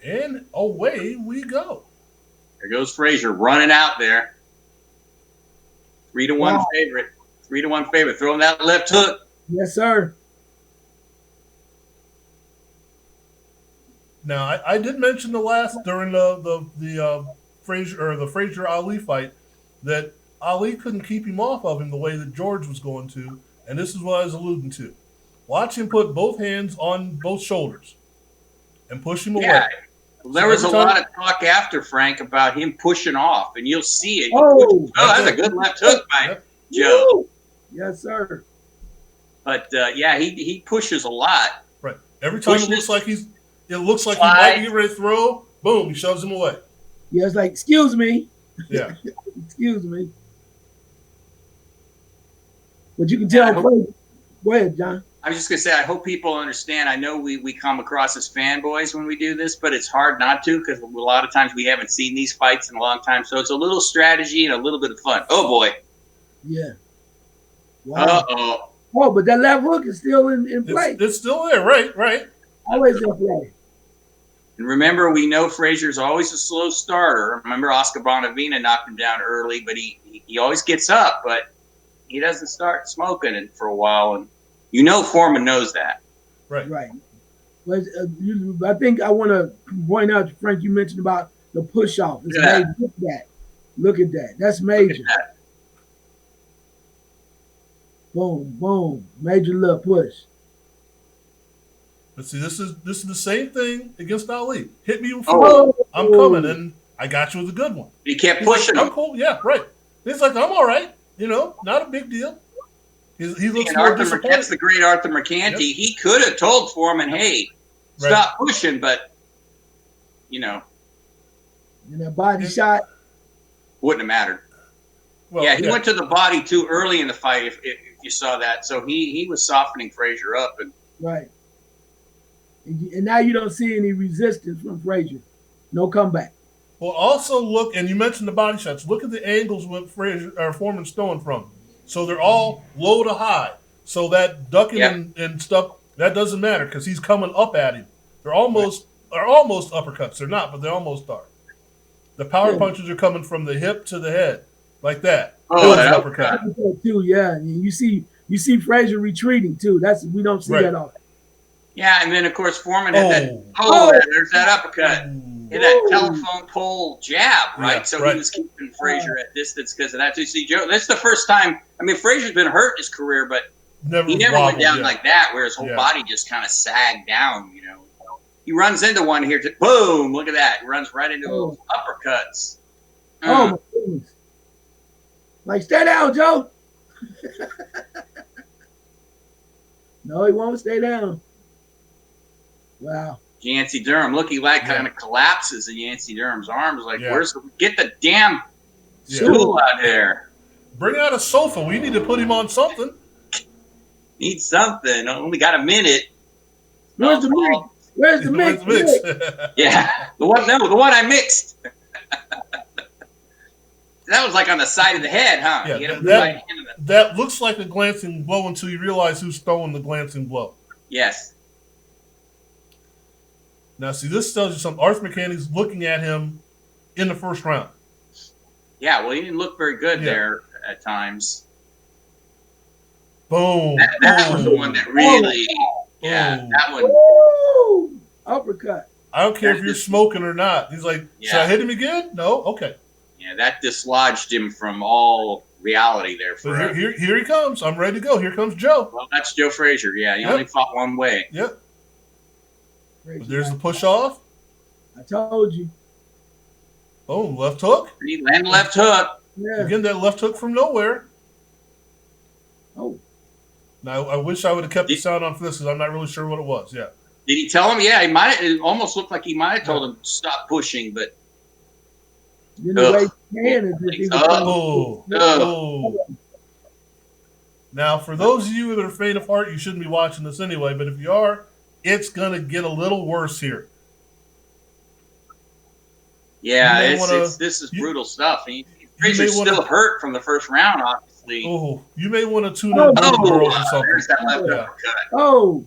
And away we go. There goes Frazier running out there. 3-1 favorite. 3-1 favorite. Throwing that left hook. Yes, sir. Now I did mention during the Frazier Ali fight that Ali couldn't keep him off of him the way that George was going to, and this is what I was alluding to. Watch him put both hands on both shoulders and push him away. There was a lot of talk after, Frank, about him pushing off, and you'll see it. That's a good left hook by Joe. Yes, sir. But he pushes a lot. Right. Every time it looks like he might be ready to throw. Boom! He shoves him away. Yeah, it's like, excuse me. Yeah. Excuse me. But you can tell. Go ahead, John. I was just going to say, I hope people understand. I know we come across as fanboys when we do this, but it's hard not to because a lot of times we haven't seen these fights in a long time. So it's a little strategy and a little bit of fun. Oh, boy. Yeah. Wow. Uh-oh. Oh, but that left hook is still in play. It's still there, right. Always in play. And remember, we know Frazier's always a slow starter. Remember, Oscar Bonavina knocked him down early, but he always gets up, but he doesn't start smoking for a while. And you know Foreman knows that. Right. But I think I want to point out, Frank, you mentioned about the push-off. It's major. Look at that. That's major. Boom, boom. Major little push. But see, this is the same thing against Ali. Hit me before I'm coming, and I got you with a good one. He kept pushing him. I'm cool. Yeah, right. He's like, I'm all right. Not a big deal. He looks more disappointed. That's the great Arthur Mercanti. Yep. He could have told Foreman, hey, stop pushing, but, And that body shot. Wouldn't have mattered. Well, he went to the body too early in the fight, if you saw that. So he was softening Frazier up. Right. And now you don't see any resistance from Frazier. No comeback. Well, also look, and you mentioned the body shots. Look at the angles with Foreman's throwing from. So they're all low to high. So that ducking and stuff, that doesn't matter because he's coming up at him. They're almost uppercuts. They're not, but they almost are. The power punches are coming from the hip to the head, like that. Oh, that's uppercut. Too, yeah. And you see Frazier retreating too. We don't see that often. Yeah, and then of course Foreman had that. There's that uppercut. Hit that telephone pole jab, right? Yeah, so he was keeping Frazier at distance because of that. So you see, Joe, that's the first time. I mean, Frazier's been hurt in his career, but he never went down like that, where his whole body just kind of sagged down. He runs into one here. Boom! Look at that. He runs right into those uppercuts. Oh my goodness! Like, stay down, Joe. No, he won't stay down. Wow. Yancey Durham, looking like kind of collapses in Yancey Durham's arms. Like, get the damn stool out there. Bring out a sofa. We need to put him on something. Need something. Only got a minute. Where's the mix? Where's the mix? Yeah, the one I mixed. That was like on the side of the head, huh? Yeah, that looks like a glancing blow until you realize who's throwing the glancing blow. Yes. Now, see, this tells you something. Arthur Mercanti's looking at him in the first round. Yeah, well, he didn't look very good there at times. Boom. That was the one that really, that one. Woo! Uppercut. I don't care if you're smoking or not. He's like, should I hit him again? No? Okay. Yeah, that dislodged him from all reality there. So here he comes. I'm ready to go. Here comes Joe. Well, that's Joe Frazier. Yeah, he only fought one way. Yep. There's the push off. I told you. Boom, left hook. He landed left hook. Yeah. Again, that left hook from nowhere. Oh. Now, I wish I would have kept the sound on for this because I'm not really sure what it was. Yeah. Did he tell him? Yeah, he might. It almost looked like he might have told him stop pushing, but. Now, for those of you that are faint of heart, you shouldn't be watching this anyway. But if you are, it's going to get a little worse here. Yeah, this is brutal stuff. Frazier's still hurt from the first round, obviously. Oh, you may want to tune in girls or something. There's that left uppercut. Oh.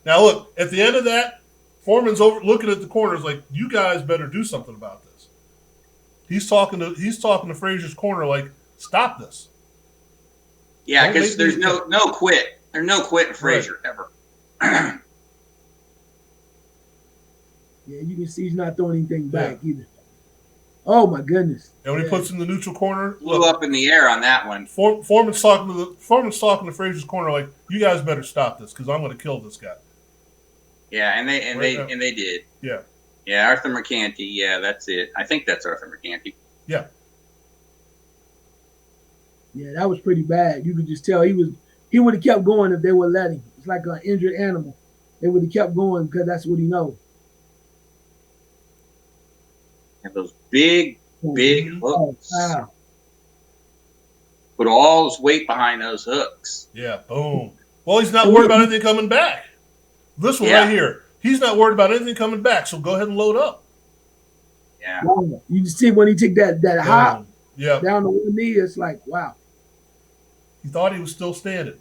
Now, look, at the end of that, Foreman's over looking at the corners like, you guys better do something about this. He's talking to Frazier's corner like, stop this. Yeah, because there's no quit. There's no quit in Frazier ever. Yeah, you can see he's not throwing anything back either. Oh my goodness! And when he puts in the neutral corner, blew up in the air on that one. Foreman's talking to Frazier's corner like, you guys better stop this because I'm going to kill this guy. Yeah, and they did. Yeah. Yeah, Arthur McCanty. Yeah, that's it. I think that's Arthur McCanty. Yeah. Yeah, that was pretty bad. You could just tell he would have kept going if they would let him. It's like an injured animal. They would have kept going because that's what he knows. And those big hooks. Wow. Put all his weight behind those hooks. Yeah, boom. Well, he's not worried about anything coming back. This one right here. He's not worried about anything coming back, so go ahead and load up. Yeah. Wow. You see when he took that hop down the one knee, it's like, wow. He thought he was still standing.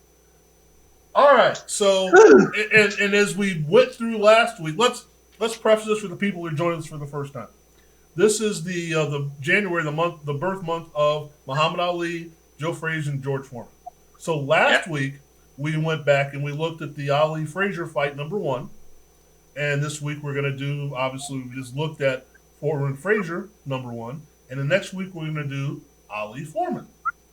All right, so and as we went through last week, let's preface this for the people who are joining us for the first time. This is the January, the birth month of Muhammad Ali, Joe Frazier, and George Foreman. So last week we went back and we looked at the Ali Frazier fight number 1, and this week we're going to do, obviously we just looked at Foreman Frazier number 1, and the next week we're going to do Ali Foreman.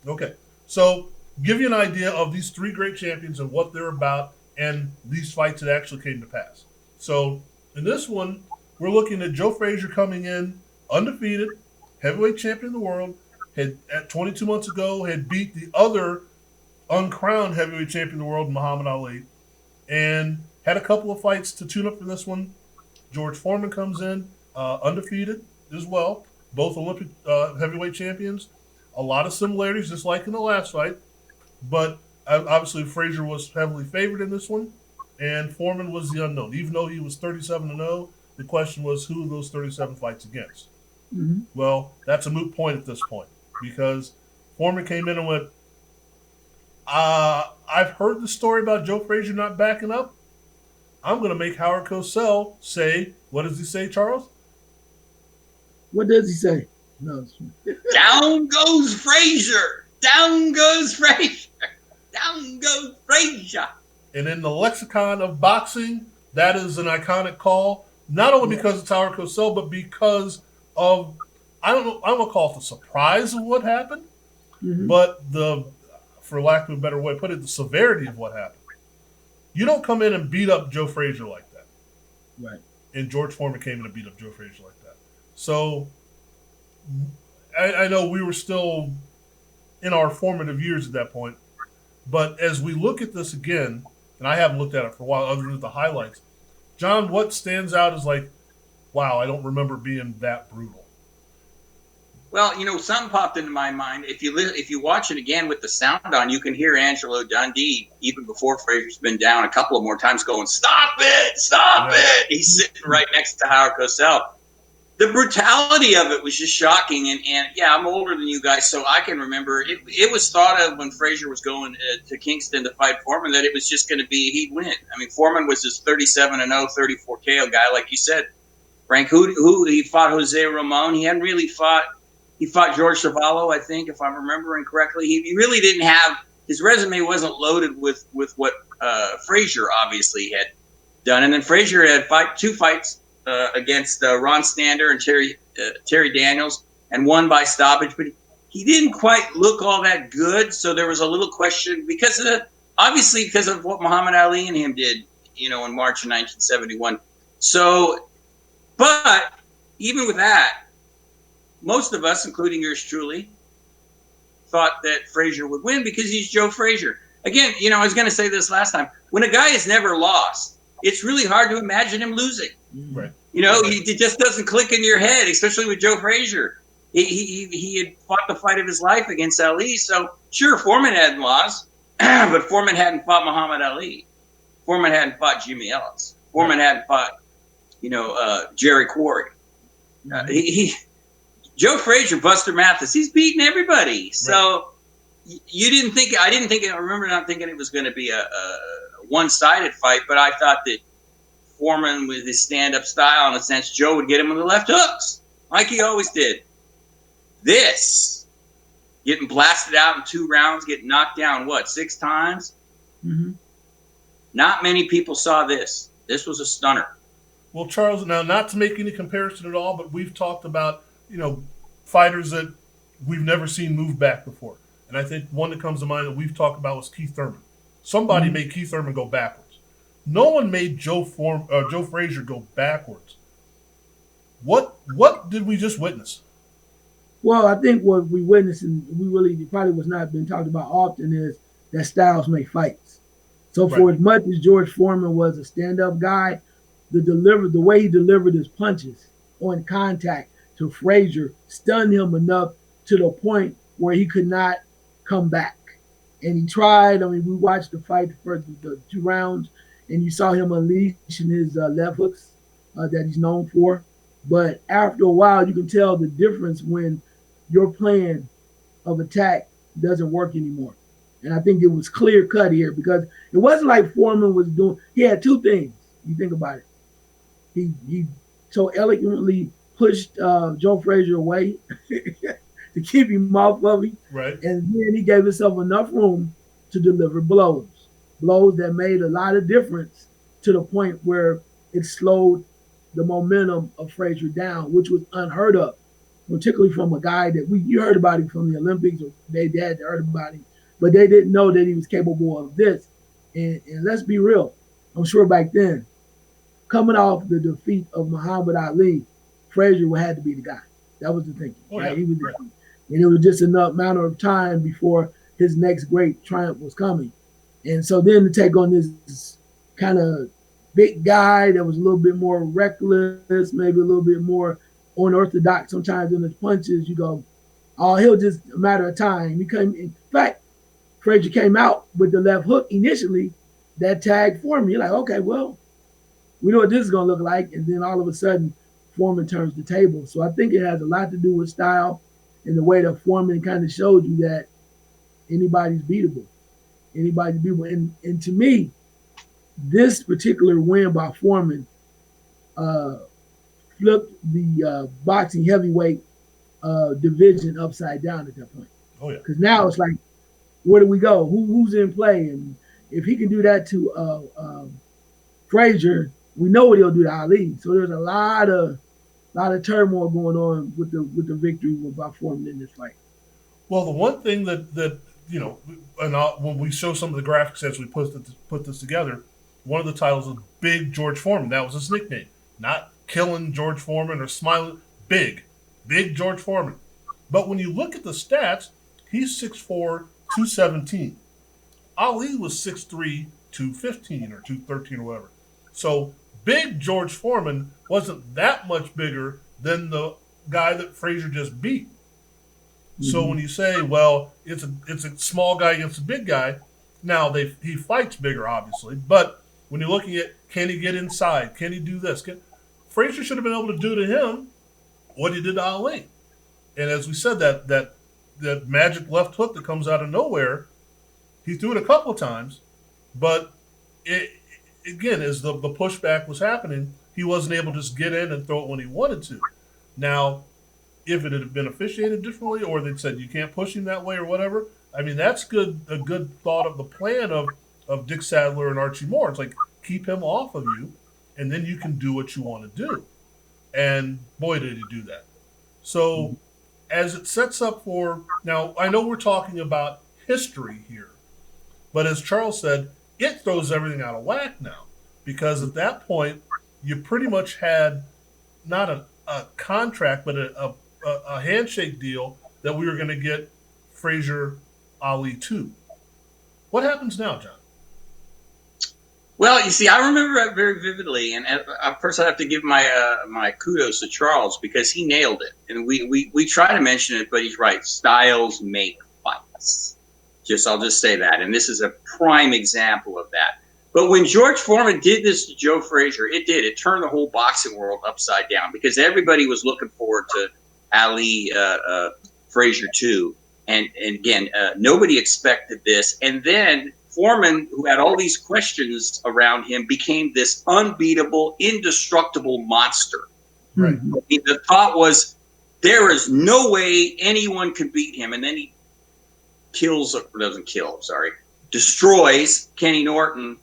Okay, so give you an idea of these 3 great champions and what they're about, and these fights that actually came to pass. So in this one, we're looking at Joe Frazier coming in undefeated, heavyweight champion of the world, had at 22 months ago had beat the other uncrowned heavyweight champion of the world, Muhammad Ali, and had a couple of fights to tune up for this one. George Foreman comes in undefeated as well, both Olympic heavyweight champions. A lot of similarities, just like in the last fight, but obviously Frazier was heavily favored in this one, and Foreman was the unknown. Even though he was 37-0, the question was who those 37 fights against. Mm-hmm. Well, that's a moot point at this point because Foreman came in and went, I've heard the story about Joe Frazier not backing up. I'm going to make Howard Cosell say, what does he say, Charles? What does he say? No. Down goes Frazier. Down goes Frazier. Down goes Frazier. And in the lexicon of boxing, that is an iconic call, not only because it's Howard Cosell, but because of, I don't want to call it the surprise of what happened, but for lack of a better way to put it, the severity of what happened. You don't come in and beat up Joe Frazier like that. Right. And George Foreman came in and beat up Joe Frazier like that. So I know we were still in our formative years at that point, but as we look at this again, and I haven't looked at it for a while other than the highlights, John, what stands out is like, wow, I don't remember being that brutal. Well, something popped into my mind. If you watch it again with the sound on, you can hear Angelo Dundee, even before Frazier's been down a couple of more times, going, stop it, stop it. He's sitting right next to Howard Cosell. The brutality of it was just shocking. And I'm older than you guys, so I can remember it was thought of when Frazier was going to Kingston to fight Foreman that it was just going to be he'd win. I mean, Foreman was this 37-0, 34 KO guy, like you said. Frank, who he fought Jose Ramon. He hadn't really fought. He fought George Savallo, I think, if I'm remembering correctly. He really didn't have – his resume wasn't loaded with what Frazier obviously had done. And then Frazier had 2 fights against Ron Stander and Terry Daniels and won by stoppage. But he didn't quite look all that good, so there was a little question because of what Muhammad Ali and him did, in March of 1971. So, but even with that, most of us, including yours truly, thought that Frazier would win because he's Joe Frazier. Again, I was going to say this last time. When a guy has never lost, it's really hard to imagine him losing. Right. It just doesn't click in your head, especially with Joe Frazier. He had fought the fight of his life against Ali. So, sure, Foreman hadn't lost, but Foreman hadn't fought Muhammad Ali. Foreman hadn't fought Jimmy Ellis. Foreman hadn't fought, Jerry Quarry. Joe Frazier, Buster Mathis, he's beating everybody. So I remember not thinking it was going to be a one-sided fight, but I thought that Foreman with his stand-up style, in a sense, Joe would get him with the left hooks, like he always did. This, getting blasted out in 2 rounds, getting knocked down, 6 times? Mm-hmm. Not many people saw this. This was a stunner. Well, Charles, now not to make any comparison at all, but we've talked about, fighters that we've never seen move back before. And I think one that comes to mind that we've talked about was Keith Thurman. Somebody made Keith Thurman go backwards. No one made Joe Frazier go backwards. What did we just witness? Well, I think what we witnessed, and we really probably was not been talked about often, is that styles make fights. So for as much as George Foreman was a stand-up guy, the way he delivered his punches on contact to Frazier stunned him enough to the point where he could not come back. And he tried. I mean, we watched the fight the 2 rounds, and you saw him unleashing his left hooks that he's known for. But after a while, you can tell the difference when your plan of attack doesn't work anymore. And I think it was clear cut here, because it wasn't like Foreman was doing. He had 2 things. You think about it. He so elegantly pushed Joe Frazier away to keep him off of him. Right. And then he gave himself enough room to deliver blows that made a lot of difference, to the point where it slowed the momentum of Frazier down, which was unheard of, particularly from a guy that you heard about him from the Olympics, or they had heard about him, but they didn't know that he was capable of this. And let's be real, I'm sure back then, coming off the defeat of Muhammad Ali, Frazier had to be the guy. That was the thinking. Oh, right? Yeah. He was, and it was just enough matter of time before his next great triumph was coming. And so then to take on this kind of big guy that was a little bit more reckless, maybe a little bit more unorthodox sometimes in his punches, you go, oh, he'll just a matter of time. In fact, Frazier came out with the left hook initially that tagged Foreman. You're like, okay, well, we know what this is going to look like. And then all of a sudden, Foreman turns the table. So I think it has a lot to do with style and the way that Foreman kind of showed you that anybody's beatable. Anybody's beatable. And to me, this particular win by Foreman flipped the boxing heavyweight division upside down at that point. Oh, yeah. Because now it's like, where do we go? Who's in play? And if he can do that to Frazier, we know what he'll do to Ali. So there's a lot of turmoil going on with the victory by Foreman in this fight. Well, the one thing that when we show some of the graphics as we put this together, one of the titles is Big George Foreman. That was his nickname. Not Killing George Foreman or Smiling. Big George Foreman. But when you look at the stats, he's 6'4", 217. Ali was 6'3", 215 or 213 or whatever. So Big George Foreman wasn't that much bigger than the guy that Frazier just beat. Mm-hmm. So when you say, well, it's a small guy against a big guy, now he fights bigger, obviously, but when you're looking at, can he get inside? Can he do this? Frazier should have been able to do to him what he did to Ali. And as we said, that magic left hook that comes out of nowhere, he threw it a couple of times, but again, as the pushback was happening, he wasn't able to just get in and throw it when he wanted to. Now, if it had been officiated differently, or they'd said you can't push him that way or whatever, I mean, that's a good thought of the plan of Dick Sadler and Archie Moore. It's like, keep him off of you, and then you can do what you want to do. And boy, did he do that. So as it sets up for, now I know we're talking about history here, but as Charles said, it throws everything out of whack now, because at that point, you pretty much had not a contract, but a handshake deal that we were going to get Frazier Ali 2. What happens now, John? Well, you see, I remember it very vividly, and first I have to give my kudos to Charles, because he nailed it. And we try to mention it, but he's right. Styles make fights. I'll just say that, and this is a prime example of that. But when George Foreman did this to Joe Frazier, it turned the whole boxing world upside down, because everybody was looking forward to Ali Frazier 2, and again, nobody expected this. And then Foreman, who had all these questions around him, became this unbeatable, indestructible monster. Right. I mean, the thought was, there is no way anyone could beat him. And then he destroys Kenny Norton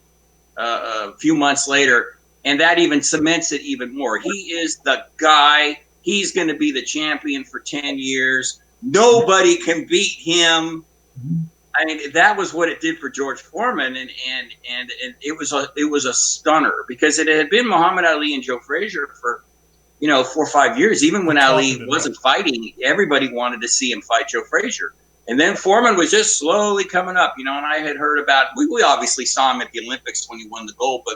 a few months later. And that even cements it even more. He is the guy. He's going to be the champion for 10 years. Nobody can beat him. I mean, that was what it did for George Foreman, and it was a stunner, because it had been Muhammad Ali and Joe Frazier for 4 or 5 years. Even when Ali wasn't fighting, everybody wanted to see him fight Joe Frazier. And then Foreman was just slowly coming up, and I had heard about. We obviously saw him at the Olympics when he won the gold, but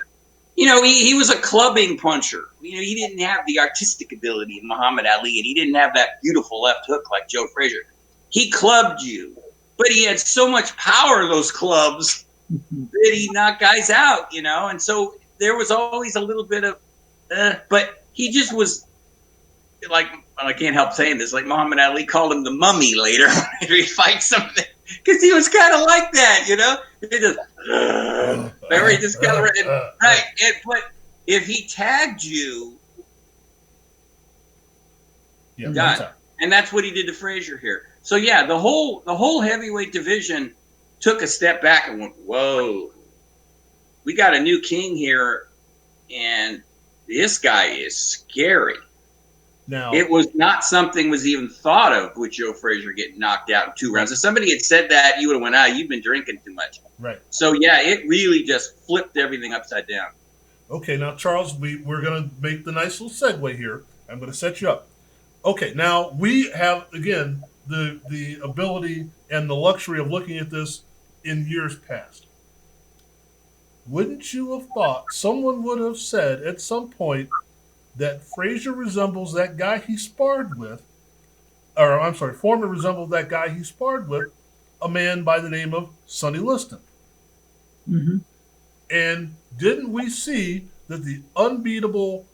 he was a clubbing puncher. He didn't have the artistic ability of Muhammad Ali, and he didn't have that beautiful left hook like Joe Frazier. He clubbed you. But he had so much power in those clubs that he knocked guys out, and so there was always a little bit of, but he just was like, I can't help saying this, like Muhammad Ali called him the mummy later if he fights something, because he was kind of like that, He just, remember, he just kind of, right. But if he tagged you, done. And that's what he did to Frazier here. So yeah, the whole heavyweight division took a step back and went, whoa, we got a new king here, and this guy is scary. Now, it was not something was even thought of with Joe Frazier getting knocked out in 2 rounds. If somebody had said that, you would have went, you've been drinking too much. Right. So yeah, it really just flipped everything upside down. Okay, now Charles, we're going to make the nice little segue here. I'm going to set you up. Okay, now we have, again, the ability and the luxury of looking at this in years past. Wouldn't you have thought someone would have said at some point that Frazier resembles that guy he sparred with, or I'm sorry, Foreman resembled that guy he sparred with, a man by the name of Sonny Liston? Mm-hmm. And didn't we see that the unbeatable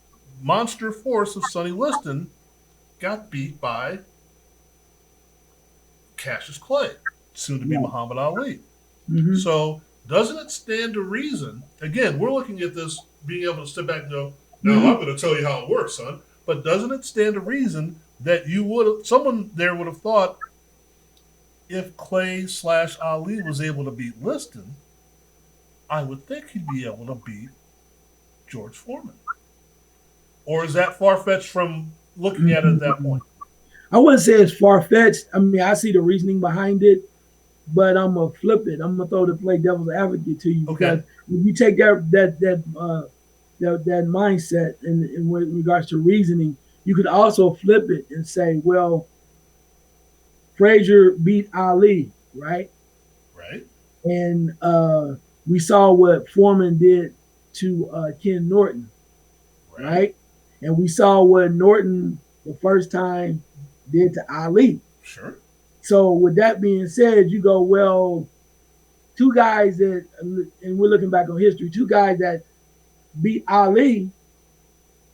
monster force of Sonny Liston got beat by Cassius Clay, soon to be Muhammad Ali? Mm-hmm. So doesn't it stand to reason, again, we're looking at this, being able to step back and go, no, I'm going to tell you how it works, son. But doesn't it stand to reason that someone there would have thought, if Clay/Ali was able to beat Liston, I would think he'd be able to beat George Foreman? Or is that far-fetched from looking at it at that point? I wouldn't say it's far-fetched. I mean, I see the reasoning behind it, but I'm going to flip it. I'm going to throw the play devil's advocate to you. Okay. Because if you take that mindset in regards to reasoning, you could also flip it and say, well, Frazier beat Ali, right? Right. And we saw what Foreman did to Ken Norton, right? And we saw what Norton the first time did to Ali. Sure. So with that being said, you go, well, two guys that, and we're looking back on history, two guys that beat Ali,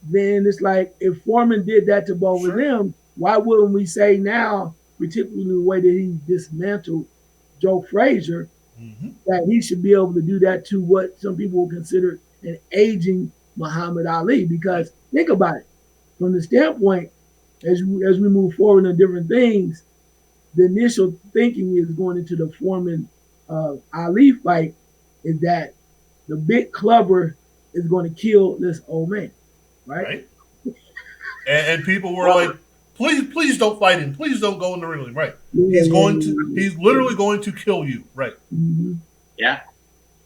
then it's like, if Foreman did that to both of them, why wouldn't we say now, particularly the way that he dismantled Joe Frazier, that he should be able to do that to what some people will consider an aging Muhammad Ali? Because think about it, from the standpoint, as we move forward in different things, the initial thinking is going into the Foreman Ali fight is that the big clubber is going to kill this old man, right? And people were like, please don't fight him. Please don't go in the ring. Right. He's literally going to kill you. Right. Mm-hmm. Yeah.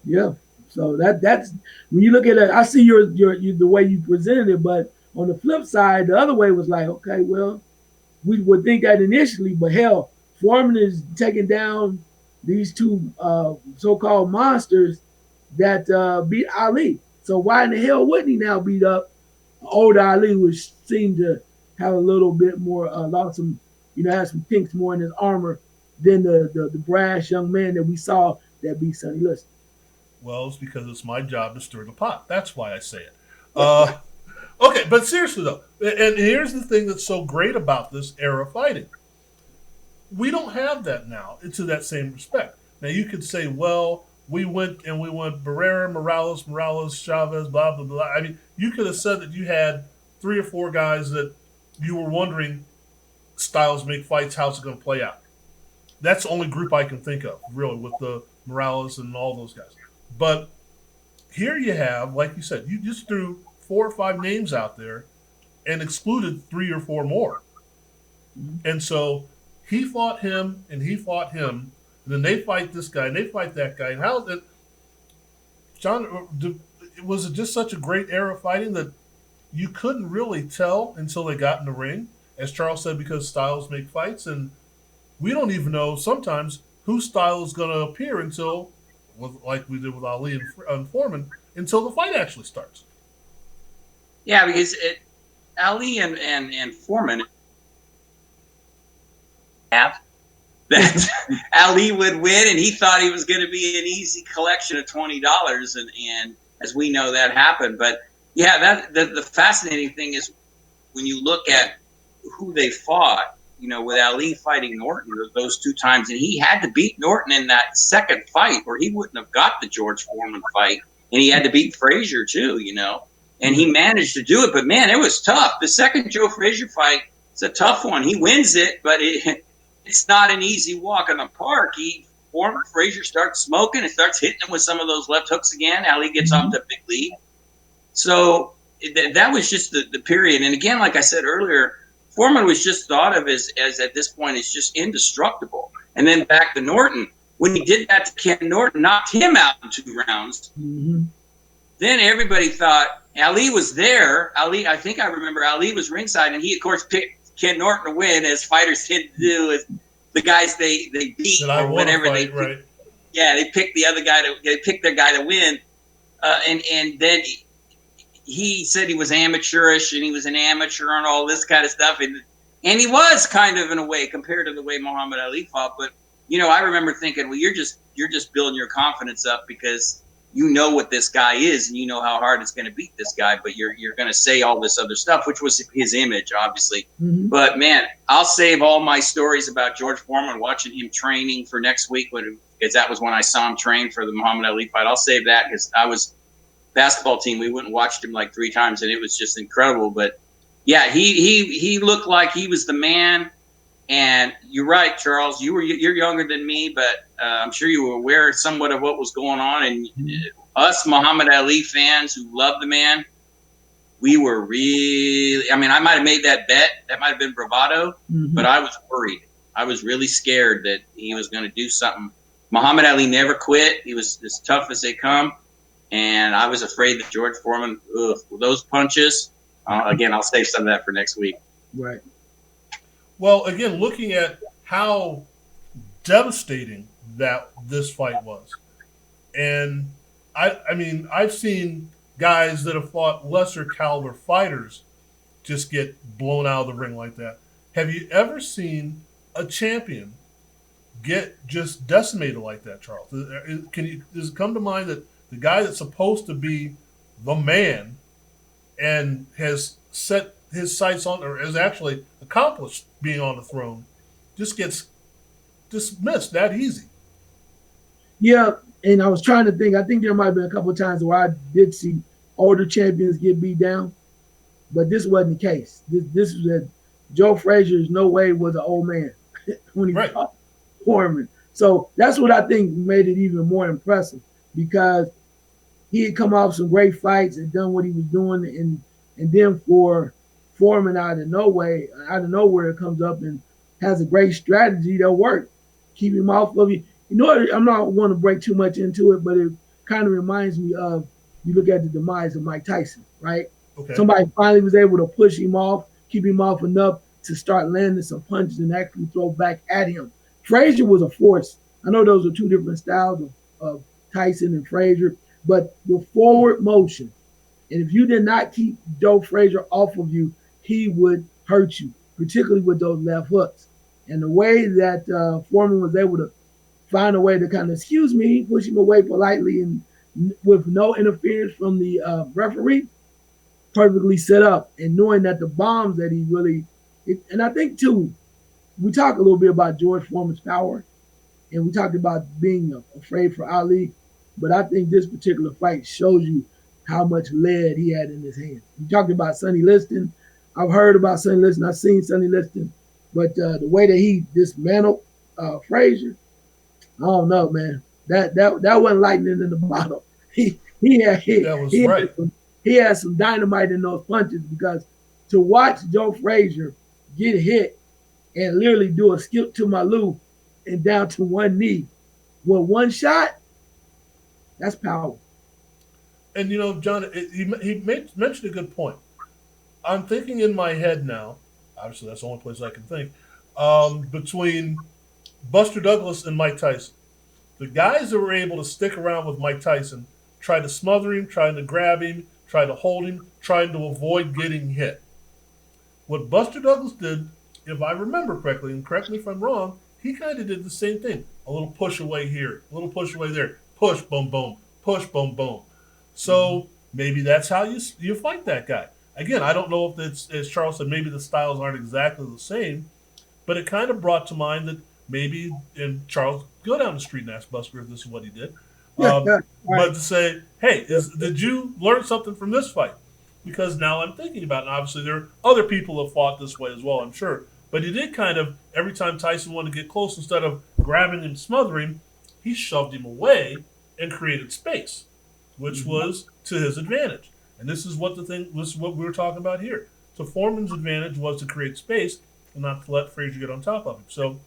Yeah. So that's when you look at it, I see your the way you presented it, but on the flip side, the other way was like, okay, well, we would think that initially, but hell, Foreman is taking down these two so-called monsters that beat Ali. So why in the hell wouldn't he now beat up old Ali, which seemed to have a little bit more, lost some, had some kinks more in his armor than the brash young man that we saw that beat Sonny Liston? Well, it's because it's my job to stir the pot. That's why I say it. Okay, but seriously though, and here's the thing that's so great about this era fighting. We don't have that now to that same respect. Now you could say, well, we went Barrera, Morales, Chavez, blah blah blah. I mean, you could have said that you had 3 or 4 guys that you were wondering styles make fights. How's it going to play out? That's the only group I can think of, really, with the Morales and all those guys. But here you have, like you said, you just threw 4 or 5 names out there and excluded 3 or 4 more. And so he fought him and he fought him. And then they fight this guy and they fight that guy. And how did John? Was it just such a great era of fighting that you couldn't really tell until they got in the ring? As Charles said, because styles make fights, and we don't even know sometimes whose style is going to appear until, like we did with Ali and Foreman, until the fight actually starts. Yeah, because Ali and Foreman have that Ali would win, and he thought he was going to be an easy collection of $20, and as we know, that happened. But yeah, the fascinating thing is when you look at who they fought. You know, with Ali fighting Norton those 2 times, and he had to beat Norton in that second fight, or he wouldn't have got the George Foreman fight, and he had to beat Frazier too. You know, and he managed to do it. But man, it was tough. The second Joe Frazier fight, it's a tough one. He wins it, but it's not an easy walk in the park. Frazier starts smoking and starts hitting him with some of those left hooks again. Ali gets off to a big lead. So that was just the period. And again, like I said earlier, Foreman was just thought of as at this point is just indestructible. And then back to Norton, when he did that to Ken Norton, knocked him out in 2 rounds. Then everybody thought Ali was there. I think I remember Ali was ringside, and he of course picked Ken Norton to win, as fighters tend to do with the guys they beat or whatever they. Right. Yeah, they picked the other guy they picked their guy to win, and then. He said he was amateurish and he was an amateur and all this kind of stuff. And he was kind of in a way compared to the way Muhammad Ali fought. But, you know, I remember thinking, well, you're just building your confidence up because you know what this guy is and you know how hard it's going to beat this guy. But you're going to say all this other stuff, which was his image, obviously. But, man, I'll save all my stories about George Foreman, watching him training for next week because that was when I saw him train for the Muhammad Ali fight. I'll save that because I was – basketball team, we went and watched him like 3 times, and it was just incredible. But yeah, he looked like he was the man. And you're right, Charles. You're younger than me, but I'm sure you were aware somewhat of what was going on. And us Muhammad Ali fans who love the man, we were really. I mean, I might have made that bet. That might have been bravado, but I was worried. I was really scared that he was going to do something. Muhammad Ali never quit. He was as tough as they come. And I was afraid that George Foreman, those punches, again, I'll save some of that for next week. Right. Well, again, looking at how devastating that this fight was. And, I mean, I've seen guys that have fought lesser caliber fighters just get blown out of the ring like that. Have you ever seen a champion get just decimated like that, Charles? Does it come to mind that the guy that's supposed to be the man and has set his sights on, or has actually accomplished being on the throne, just gets dismissed that easy? Yeah, and I was trying to think. I think there might have been a couple of times where I did see older champions get beat down, but this wasn't the case. This was that Joe Frazier is no way was an old man when he fought Foreman. So that's what I think made it even more impressive, because he had come off some great fights and done what he was doing, and then for Foreman out of nowhere, it comes up and has a great strategy that worked. Keep him off of you. You know, I'm not want to break too much into it, but it kind of reminds me of, you look at the demise of Mike Tyson, right? Okay. Somebody finally was able to push him off, keep him off enough to start landing some punches and actually throw back at him. Frazier was a force. I know those are 2 different styles of Tyson and Frazier, but the forward motion, and if you did not keep Joe Frazier off of you, he would hurt you, particularly with those left hooks. And the way that Foreman was able to find a way to kind of, push him away politely and with no interference from the referee, perfectly set up. And knowing that the bombs that he really, and I think too, we talked a little bit about George Foreman's power, and we talked about being afraid for Ali. But I think this particular fight shows you how much lead he had in his hands. You talked about Sonny Liston. I've heard about Sonny Liston. I've seen Sonny Liston. But the way that he dismantled Frazier, I don't know, man. That wasn't lightning in the bottle. That was right. He had some dynamite in those punches, because to watch Joe Frazier get hit and literally do a skip to Malou and down to one knee with one shot, that's power. And John, he mentioned a good point. I'm thinking in my head now. Obviously, that's the only place I can think. Between Buster Douglas and Mike Tyson, the guys that were able to stick around with Mike Tyson, try to smother him, trying to grab him, try to hold him, trying to avoid getting hit. What Buster Douglas did, if I remember correctly, and correct me if I'm wrong, he kind of did the same thing. A little push away here, a little push away there, push, boom, boom, push, boom, boom. So maybe that's how you fight that guy. Again, I don't know if it's, as Charles said, maybe the styles aren't exactly the same, but it kind of brought to mind that maybe, and Charles, go down the street and ask Buster if this is what he did. But to say, hey, did you learn something from this fight? Because now I'm thinking about it, and obviously there are other people who have fought this way as well, I'm sure. But he did kind of, every time Tyson wanted to get close, instead of grabbing and smothering, he shoved him away and created space, which was to his advantage. And this is what we were talking about here. So Foreman's advantage was to create space and not to let Frazier get on top of him. So,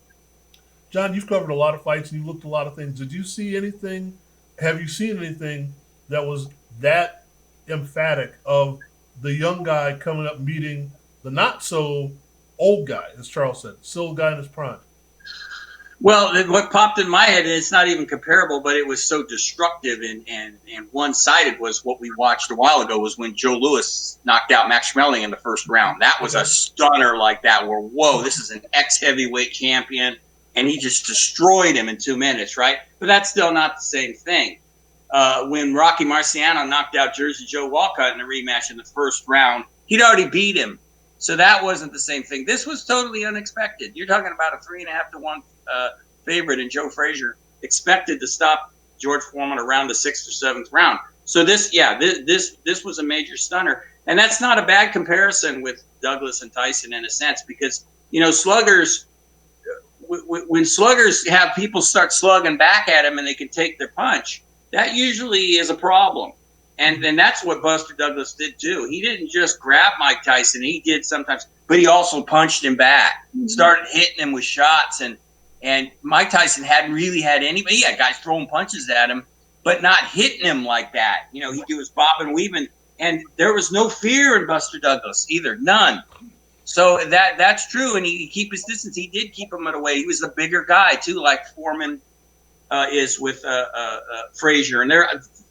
John, you've covered a lot of fights and you looked at a lot of things. Did you see anything? Have you seen anything that was that emphatic of the young guy coming up meeting the not so old guy, as Charles said, still a guy in his prime? Well, what popped in my head, and it's not even comparable, but it was so destructive and one-sided, was what we watched a while ago, was when Joe Louis knocked out Max Schmeling in the first round. That was a stunner like that, where, whoa, this is an ex-heavyweight champion, and he just destroyed him in 2 minutes, right? But that's still not the same thing. When Rocky Marciano knocked out Jersey Joe Walcott in the rematch in the first round, he'd already beat him. So that wasn't the same thing. This was totally unexpected. You're talking about a 3.5 to 1 favorite, and Joe Frazier expected to stop George Foreman around the 6th or 7th round. So this was a major stunner, and that's not a bad comparison with Douglas and Tyson in a sense, because sluggers, when sluggers have people start slugging back at them and they can take their punch, that usually is a problem. And that's what Buster Douglas did too. He didn't just grab Mike Tyson. He did sometimes, but he also punched him back, started hitting him with shots. And Mike Tyson hadn't really had anybody. He had guys throwing punches at him, but not hitting him like that. He was bobbing, weaving, and there was no fear in Buster Douglas either, none. So that's true, and he keep his distance. He did keep him away. He was the bigger guy too, like Foreman is with Frazier, and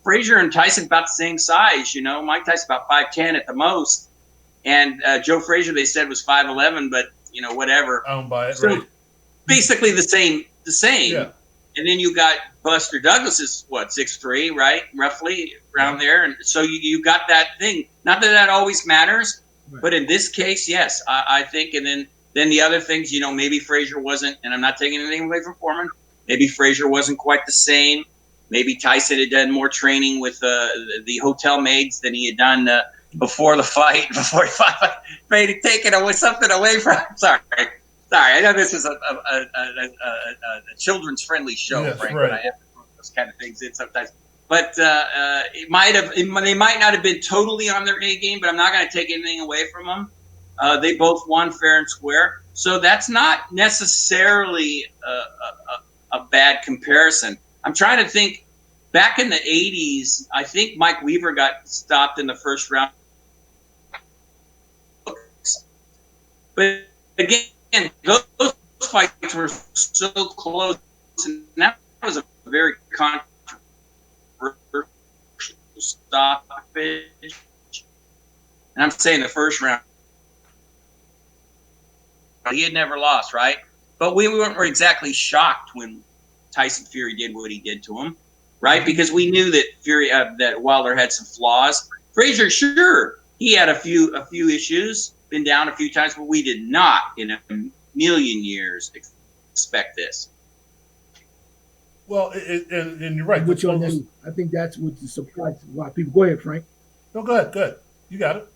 Frazier and Tyson about the same size. Mike Tyson about 5'10" at the most, and Joe Frazier they said was 5'11", but whatever. I don't buy it. So right. Basically the same. Yeah. And then you got Buster Douglas is 6'3", right, roughly around there, and so you got that thing. Not that always matters, right. But in this case, yes, I think. And then the other things, maybe Frazier wasn't, and I'm not taking anything away from Foreman. Maybe Frazier wasn't quite the same. Maybe Tyson had done more training with the hotel maids than he had done before the fight. Before he fought, maybe taking something away from him. Sorry. I know this is a children's friendly show, yes, Frank, right. but I have to throw those kind of things in sometimes. But they might not have been totally on their A game, but I'm not going to take anything away from them. They both won fair and square, so that's not necessarily a bad comparison. I'm trying to think. Back in the 80s, I think Mike Weaver got stopped in the first round. But again, those fights were so close, and that was a very controversial stoppage. And I'm saying the first round, he had never lost, right? But we weren't exactly shocked when Tyson Fury did what he did to him. Right, because we knew that that Wilder had some flaws. Frazier, sure, he had a few issues, been down a few times, but we did not in a million years expect this. Well, and you're right. Which That's one on of that, those. I think that's what the surprise a lot of people. Go ahead, Frank. No, go ahead. Go ahead. You got it.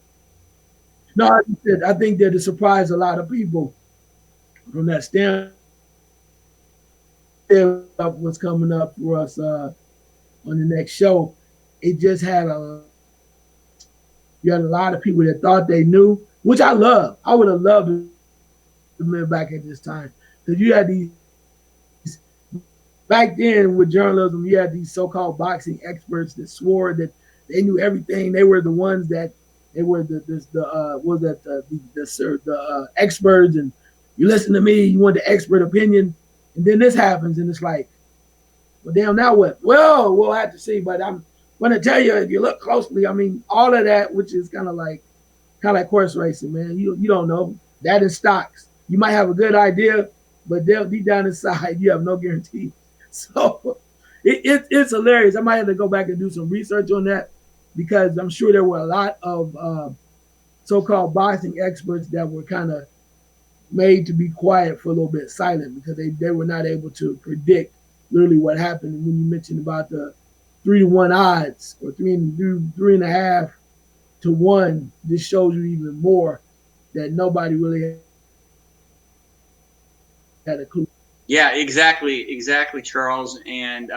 No, I think that it surprised a lot of people from that standpoint. What's coming up for us on the next show? It just had you had a lot of people that thought they knew, which I love. I would have loved to live back at this time because you had these back then with journalism. You had these so-called boxing experts that swore that they knew everything. They were the ones that they were the experts, and you listen to me. You want the expert opinion, and then this happens, and it's like, well, damn, now what? Well, we'll have to see. But I'm going to tell you, if you look closely, I mean, all of that, which is kind of like horse racing, man. You don't know that in stocks. You might have a good idea, but they'll deep down inside, you have no guarantee. So it's hilarious. I might have to go back and do some research on that because I'm sure there were a lot of so-called boxing experts that were kind of made to be quiet for a little bit, silent, because they were not able to predict literally what happened. And when you mentioned about the 3-to-1 odds or 3.5 to 1, this shows you even more that nobody really had a clue. Yeah, exactly, Charles. And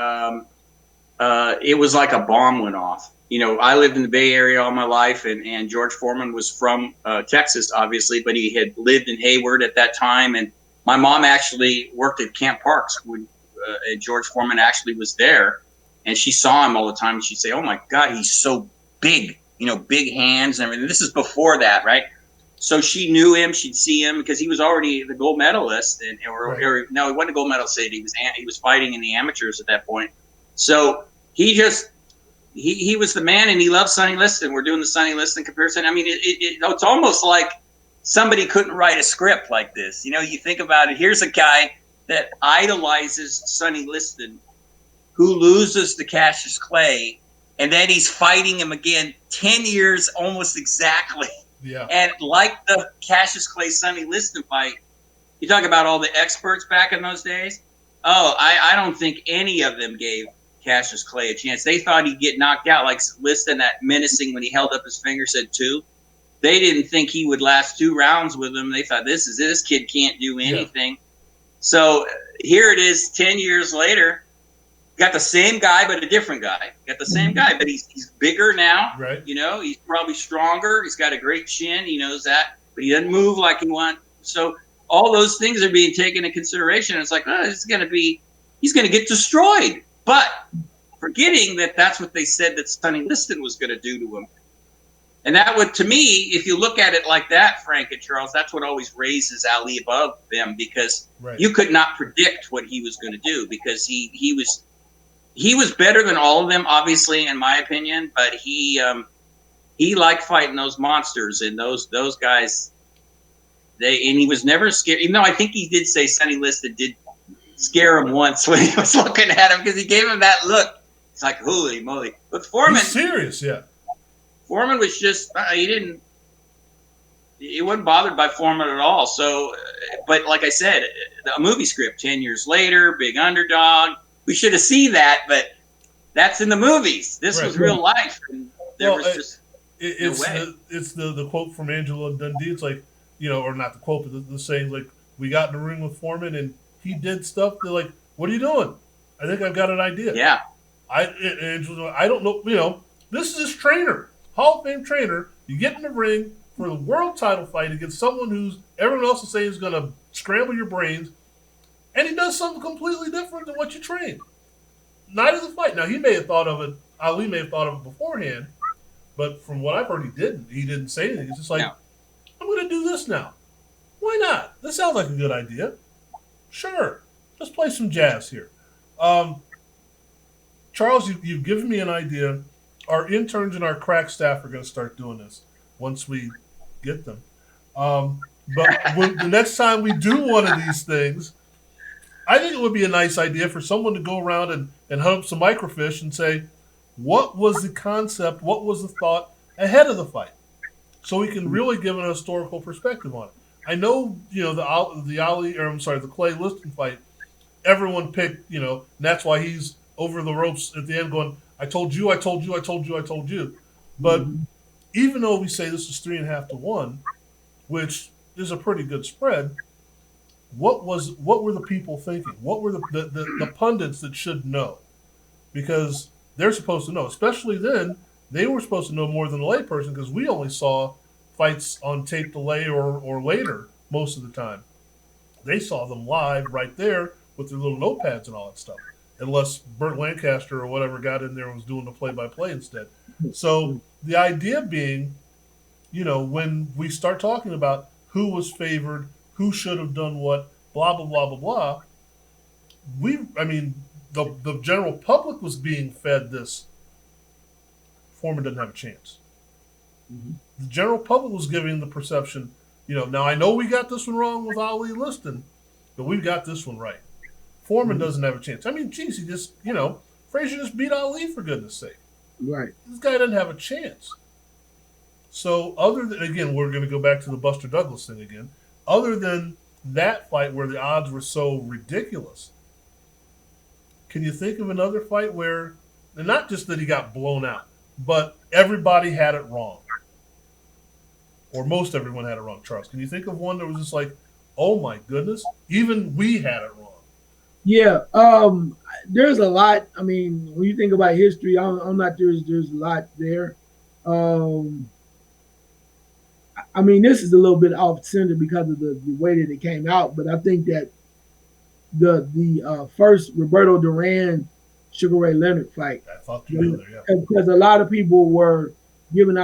it was like a bomb went off. You know, I lived in the Bay Area all my life, and George Foreman was from Texas, obviously, but he had lived in Hayward at that time. And my mom actually worked at Camp Parks when George Foreman actually was there, and she saw him all the time. And she'd say, "Oh my God, he's so big, you know, big hands and everything." This is before that, right? So she knew him. She'd see him because he was already the gold medalist, or no, he wasn't a gold medalist. He was fighting in the amateurs at that point. So he was the man, and he loved Sonny Liston. We're doing the Sonny Liston comparison. I mean, it's almost like somebody couldn't write a script like this. You know, you think about it. Here's a guy that idolizes Sonny Liston, who loses to Cassius Clay, and then he's fighting him again 10 years almost exactly. Yeah. And like the Cassius Clay Sonny Liston fight, you talk about all the experts back in those days. Oh, I don't think any of them gave Cassius Clay a chance. They thought he'd get knocked out, like Liston, that menacing when he held up his finger, said 2. They didn't think he would last 2 rounds with him. They thought this kid can't do anything. Yeah. So here it is 10 years later. Got the same guy, but a different guy. Got the same guy, but he's bigger now. Right. You know, he's probably stronger. He's got a great chin. He knows that, but he doesn't move like he wants. So all those things are being taken into consideration. It's like, oh, he's going to get destroyed. But forgetting that that's what they said that Sonny Liston was going to do to him. And that would, to me, if you look at it like that, Frank and Charles, that's what always raises Ali above them, because you could not predict what he was going to do, because he was better than all of them, obviously, in my opinion. But he liked fighting those monsters, and those guys. And he was never scared. Even though I think he did say Sonny Liston did scare him once when he was looking at him, because he gave him that look. It's like, holy moly! But Foreman, he's serious, yeah. Foreman was just he wasn't bothered by Foreman at all. So, but like I said, a movie script 10 years later, big underdog. We should have seen that, but that's in the movies. This was real life, and there was just no way. It's the quote from Angelo Dundee. It's like, you know, or not the quote, but the saying, like, we got in the ring with Foreman and he did stuff. They're like, "What are you doing?" I think I've got an idea. Yeah. Angelo, I don't know. You know, this is his trainer, Hall of Fame trainer. You get in the ring for the world title fight against someone who's everyone else is saying is going to scramble your brains. And he does something completely different than what you trained. Night of the fight. Now, he may have thought of it, Ali may have thought of it beforehand, but from what I've heard, he didn't say anything. It's just like, I'm going to do this now. Why not? This sounds like a good idea. Sure. Let's play some jazz here. Charles, you've given me an idea. Our interns and our crack staff are going to start doing this once we get them. But the next time we do one of these things, I think it would be a nice idea for someone to go around and hunt up some microfiche and say, what was the concept, what was the thought ahead of the fight? So we can really give an historical perspective on it. I know, you know, the Clay Liston fight, everyone picked, and that's why he's over the ropes at the end going, I told you, I told you, I told you, I told you. But even though we say this is 3.5 to 1, which is a pretty good spread, what were the people thinking? What were the pundits that should know? Because they're supposed to know, especially then. They were supposed to know more than the layperson because we only saw fights on tape delay or later most of the time. They saw them live right there with their little notepads and all that stuff, unless Burt Lancaster or whatever got in there and was doing the play-by-play instead. So the idea being, when we start talking about who was favored, who should have done what, blah, blah, blah, blah, blah, the general public was being fed this. Foreman doesn't have a chance. The general public was giving the perception, now I know we got this one wrong with Ali Liston, but we've got this one right. Foreman doesn't have a chance. He just, Frazier just beat Ali for goodness sake. Right. This guy doesn't have a chance. So again, we're going to go back to the Buster Douglas thing again. Other than that fight where the odds were so ridiculous, can you think of another fight where, and not just that he got blown out, but everybody had it wrong? Or most everyone had it wrong, Charles. Can you think of one that was just like, oh my goodness, even we had it wrong? Yeah, there's a lot. When you think about history, I'm not there's a lot there. This is a little bit off center because of the way that it came out, but I think that the first Roberto Duran Sugar Ray Leonard fight, I thought you were there, yeah, because a lot of people were giving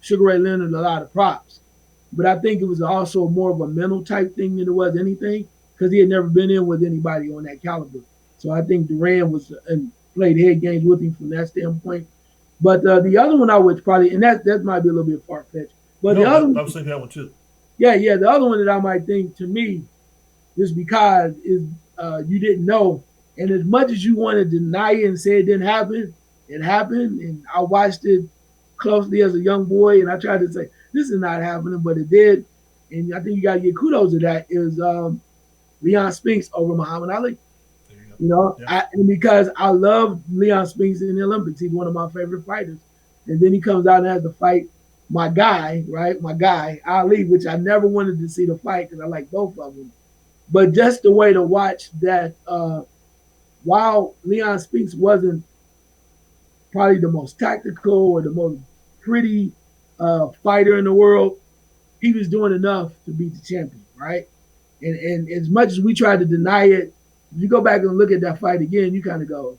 Sugar Ray Leonard a lot of props, but I think it was also more of a mental type thing than it was anything, because he had never been in with anybody on that caliber. So I think Duran was and played head games with him from that standpoint. But the other one I would probably, and that might be a little bit far fetched, but the other one, I was thinking that one too. Yeah, the other one that I might think, to me, just because is you didn't know, and as much as you want to deny it and say it didn't happen, it happened, and I watched it closely as a young boy, and I tried to say this is not happening, but it did, and I think you got to give kudos to that. Is Leon Spinks over Muhammad Ali? Yeah. And because I love Leon Spinks in the Olympics, he's one of my favorite fighters, and then he comes out and has to fight my guy, right? My guy Ali, which I never wanted to see the fight because I like both of them. But just the way to watch that, while Leon Spinks wasn't probably the most tactical or the most pretty fighter in the world, he was doing enough to beat the champion, right? And as much as we try to deny it, if you go back and look at that fight again, you kind of go,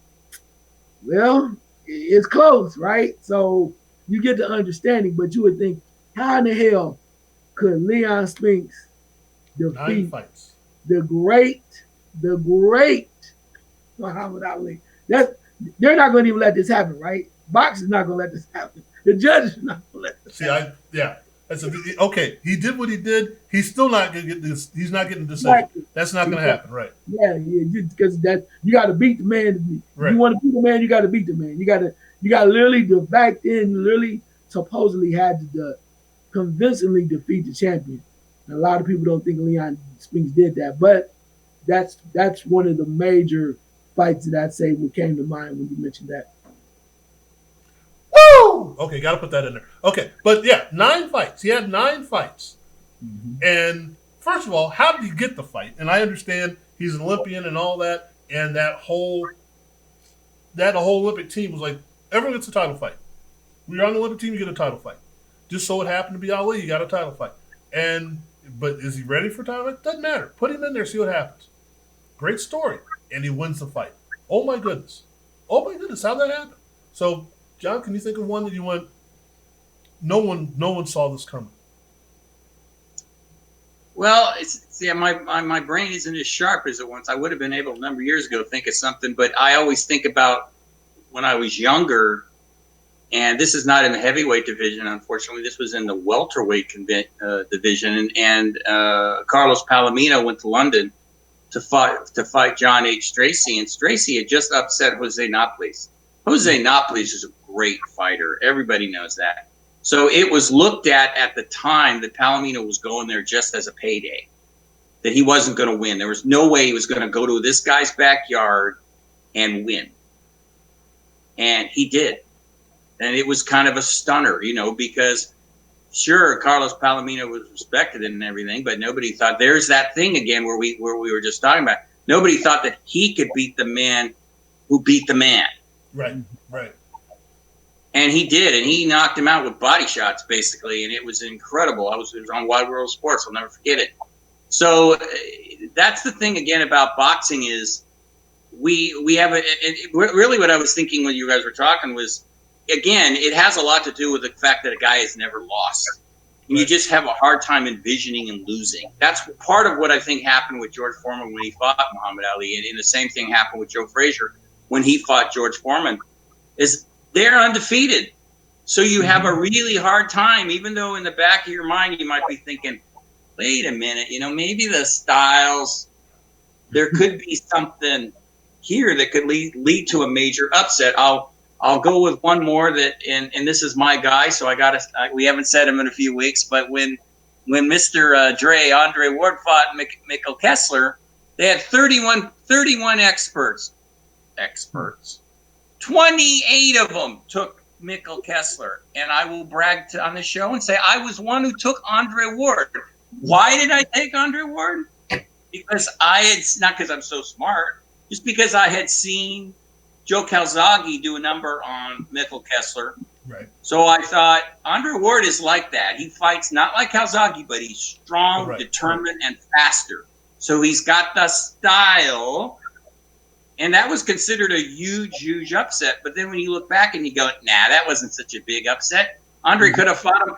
well, it's close, right? So you get the understanding, but you would think, how in the hell could Leon Spinks defeat the great Muhammad Ali? They're not going to even let this happen, right? Boxing's not going to let this happen. The judges are not going to let this happen. Okay, he did what he did. He's still not going to get this. He's not getting the decision. Exactly. That's not going to happen, right? Yeah, because that you got to beat the man. Right. You want to beat the man, you got to beat the man. You got to literally back then. You literally supposedly had to convincingly defeat the champion. And a lot of people don't think Leon Spinks did that, but that's one of the major fights that I'd say what came to mind when you mentioned that. Woo! Okay, got to put that in there. Okay, but yeah, 9 fights. He had 9 fights. Mm-hmm. And first of all, how did he get the fight? And I understand he's an Olympian and all that, and that whole Olympic team was like, everyone gets a title fight. When you're on the Olympic team, you get a title fight. Just so it happened to be Ali, you got a title fight. But is he ready for a title fight? Doesn't matter. Put him in there, see what happens. Great story. And he wins the fight. Oh my goodness, how'd that happen? So, John, can you think of one that you went, no one saw this coming? Well, my brain isn't as sharp as it once. I would have been able a number of years ago to think of something, but I always think about when I was younger, and this is not in the heavyweight division, unfortunately. This was in the welterweight division, and Carlos Palomino went to London to fight John H. Stracey, and Stracey had just upset Jose Naples. Jose Naples is a great fighter. Everybody knows that. So it was looked at the time that Palomino was going there just as a payday. that he wasn't going to win. There was no way he was going to go to this guy's backyard and win. And he did. And it was kind of a stunner, because sure, Carlos Palomino was respected and everything, but nobody thought, there's that thing again where we were just talking about. Nobody thought that he could beat the man who beat the man. Right. And he did, and he knocked him out with body shots, basically, and it was incredible. It was on Wide World of Sports. I'll never forget it. So that's the thing, again, about boxing is we have really what I was thinking when you guys were talking was, again, it has a lot to do with the fact that a guy has never lost. And you just have a hard time envisioning and losing. That's part of what I think happened with George Foreman when he fought Muhammad Ali. And the same thing happened with Joe Frazier when he fought George Foreman, is they're undefeated. So you have a really hard time, even though in the back of your mind you might be thinking, wait a minute, maybe the styles, there could be something here that could lead to a major upset. I'll go with one more that, and this is my guy, so we haven't said him in a few weeks, but when Mr. Andre Ward fought Mikkel Kessler, they had 31 experts. 28 of them took Mikkel Kessler, and I will brag on the show and say I was one who took Andre Ward. Why did I take Andre Ward? Because not because I'm so smart, just because I had seen Joe Calzaghe do a number on Mikkel Kessler. Right. So I thought, Andre Ward is like that. He fights not like Calzaghe, but he's strong, determined, and faster. So he's got the style. And that was considered a huge, huge upset. But then when you look back and you go, nah, that wasn't such a big upset. Andre could have fought him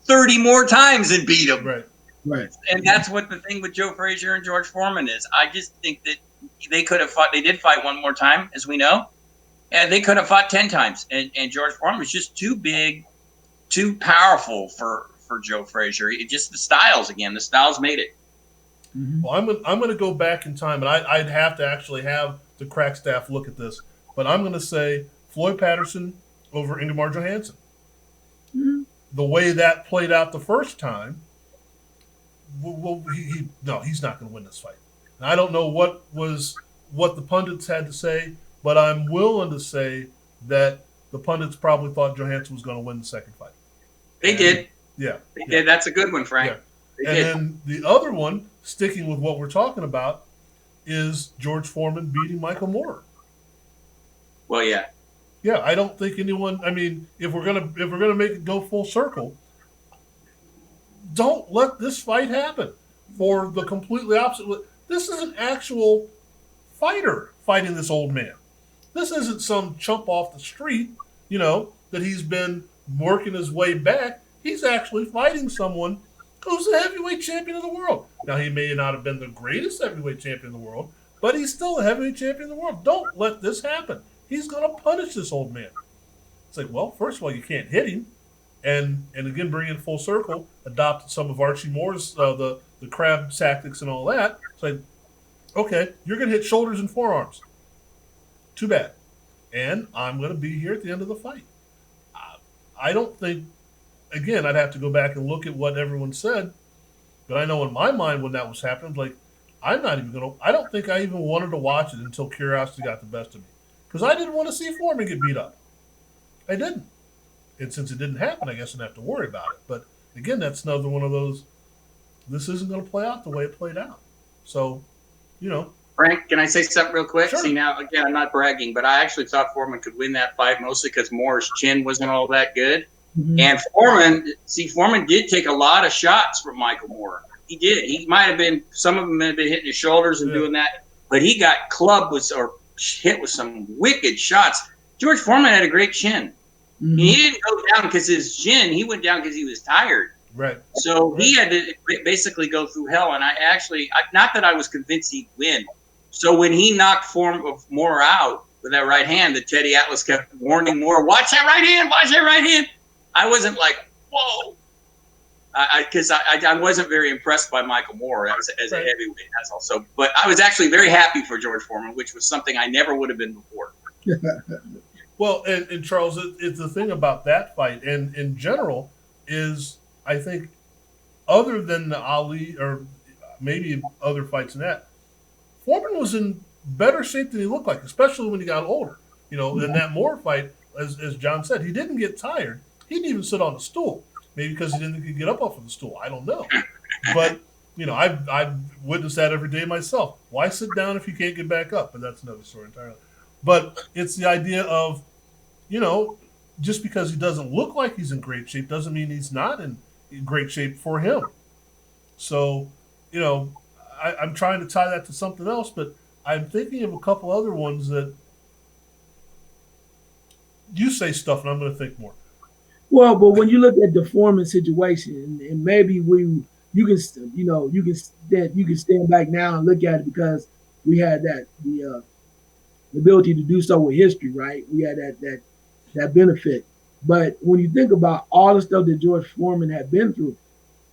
30 more times and beat him. Right. And that's what the thing with Joe Frazier and George Foreman is. I just think that they could have fought. They did fight one more time, as we know. And they could have fought 10 times. And George Foreman was just too big, too powerful for Joe Frazier. Just the styles made it. Well, I'm going to go back in time, and I'd have to actually have the crack staff look at this. But I'm going to say Floyd Patterson over Ingemar Johansson. The way that played out the first time, he's not going to win this fight. And I don't know what the pundits had to say, but I'm willing to say that the pundits probably thought Johansson was going to win the second fight. They did. Yeah. They did. That's a good one, Frank. Yeah. Then the other one, sticking with what we're talking about, is George Foreman beating Michael Moorer. Well, yeah. Yeah, I don't think anyone. I mean, if we're gonna make it go full circle, don't let this fight happen for the completely opposite. This is an actual fighter fighting this old man. This isn't some chump off the street, that he's been working his way back. He's actually fighting someone who's the heavyweight champion of the world. Now, he may not have been the greatest heavyweight champion in the world, but he's still a heavyweight champion of the world. Don't let this happen. He's going to punish this old man. It's like, well, first of all, you can't hit him. And again, bringing it full circle, adopted some of Archie Moore's, the crab tactics and all that. It's like, okay, you're going to hit shoulders and forearms. Too bad. And I'm going to be here at the end of the fight. I don't think, again, I'd have to go back and look at what everyone said, but I know in my mind when that was happening, like, I don't think I even wanted to watch it until curiosity got the best of me. Because I didn't want to see Foreman get beat up. I didn't. And since it didn't happen, I guess I didn't have to worry about it. But again, that's another one of those, this isn't going to play out the way it played out. So, Frank, can I say something real quick? Sure. See, now, again, I'm not bragging, but I actually thought Foreman could win that fight mostly because Moore's chin wasn't all that good. And Foreman did take a lot of shots from Michael Moorer. He did. He might have been, some of them had been hitting his shoulders and doing that, but he got or hit with some wicked shots. George Foreman had a great chin. He didn't go down because his chin, he went down because he was tired. Right. So he had to basically go through hell. And not that I was convinced he'd win. So when he knocked Moorer out with that right hand, that Teddy Atlas kept warning Moorer, watch that right hand. I wasn't like, whoa. Because I wasn't very impressed by Michael Moorer as a heavyweight. That's all. So, but I was actually very happy for George Foreman, which was something I never would have been before. Well, and Charles, it's the thing about that fight, and in general, is I think other than the Ali or maybe other fights than that. Foreman was in better shape than he looked like, especially when he got older. In that Moore fight, as John said, he didn't get tired. He didn't even sit on the stool. Maybe because he didn't think he could get up off of the stool. I don't know. But, I've witnessed that every day myself. Why sit down if you can't get back up? But that's another story entirely. But it's the idea of, just because he doesn't look like he's in great shape doesn't mean he's not in great shape for him. So, I'm trying to tie that to something else, but I'm thinking of a couple other ones that you say stuff and I'm going to think more. Well, but when you look at the Foreman situation, and maybe you can stand back now and look at it because we had the ability to do so with history, right? We had that benefit. But when you think about all the stuff that George Foreman had been through,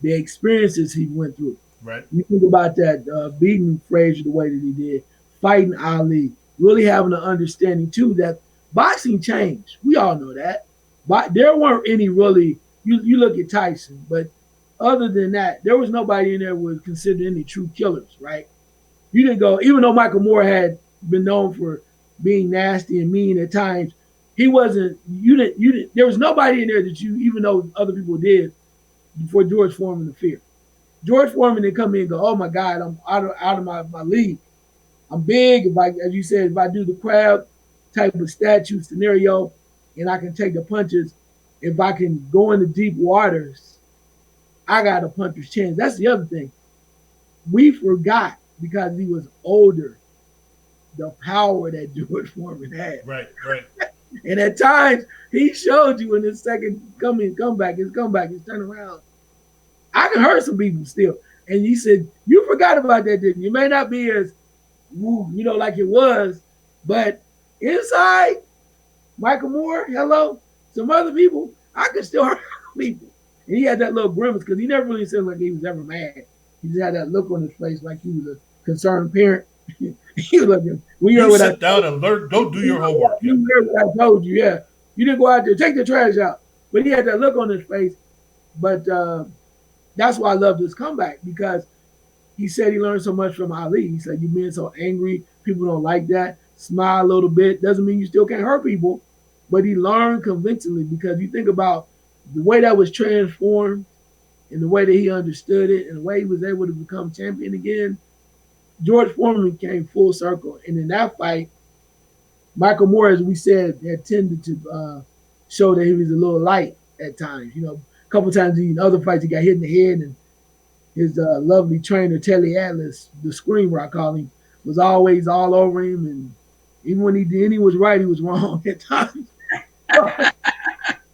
the experiences he went through, right? You think about that beating Frazier the way that he did, fighting Ali, really having an understanding too that boxing changed. We all know that. But there weren't any really. You look at Tyson, but other than that, there was nobody in there who was considered any true killers, right? You didn't go, even though Michael Moore had been known for being nasty and mean at times. He wasn't. You didn't. There was nobody in there that you, even though other people did, before George Foreman to fear. George Foreman didn't come in and go, "Oh my God, I'm out of my league. I'm big. As you said, if I do the crab type of statue scenario, and I can take the punches, if I can go into deep waters, I got a puncher's chance." That's the other thing. We forgot because he was older, the power that George Foreman had. Right. And at times, he showed you in his second comeback, his turnaround. I can hurt some people still. And he said, you forgot about that, didn't you? It may not be as, like it was, but inside, Michael Moore, hello, some other people, I could still hurt people. And he had that little grimace because he never really seemed like he was ever mad. He just had that look on his face like he was a concerned parent. He was looking. You sit down and learn. Go do your homework. You heard what I told you. Yeah, you didn't go out there. Take the trash out. But he had that look on his face. But that's why I loved his comeback because he said he learned so much from Ali. He said, "You being so angry, people don't like that. Smile a little bit. Doesn't mean you still can't hurt people." But he learned convincingly because you think about the way that was transformed and the way that he understood it and the way he was able to become champion again. George Foreman came full circle. And in that fight, Michael Moore, as we said, had tended to show that he was a little light at times. A couple times in other fights, he got hit in the head, and his lovely trainer, Telly Atlas, the screamer, I call him, was always all over him. And even when he was right, he was wrong at times.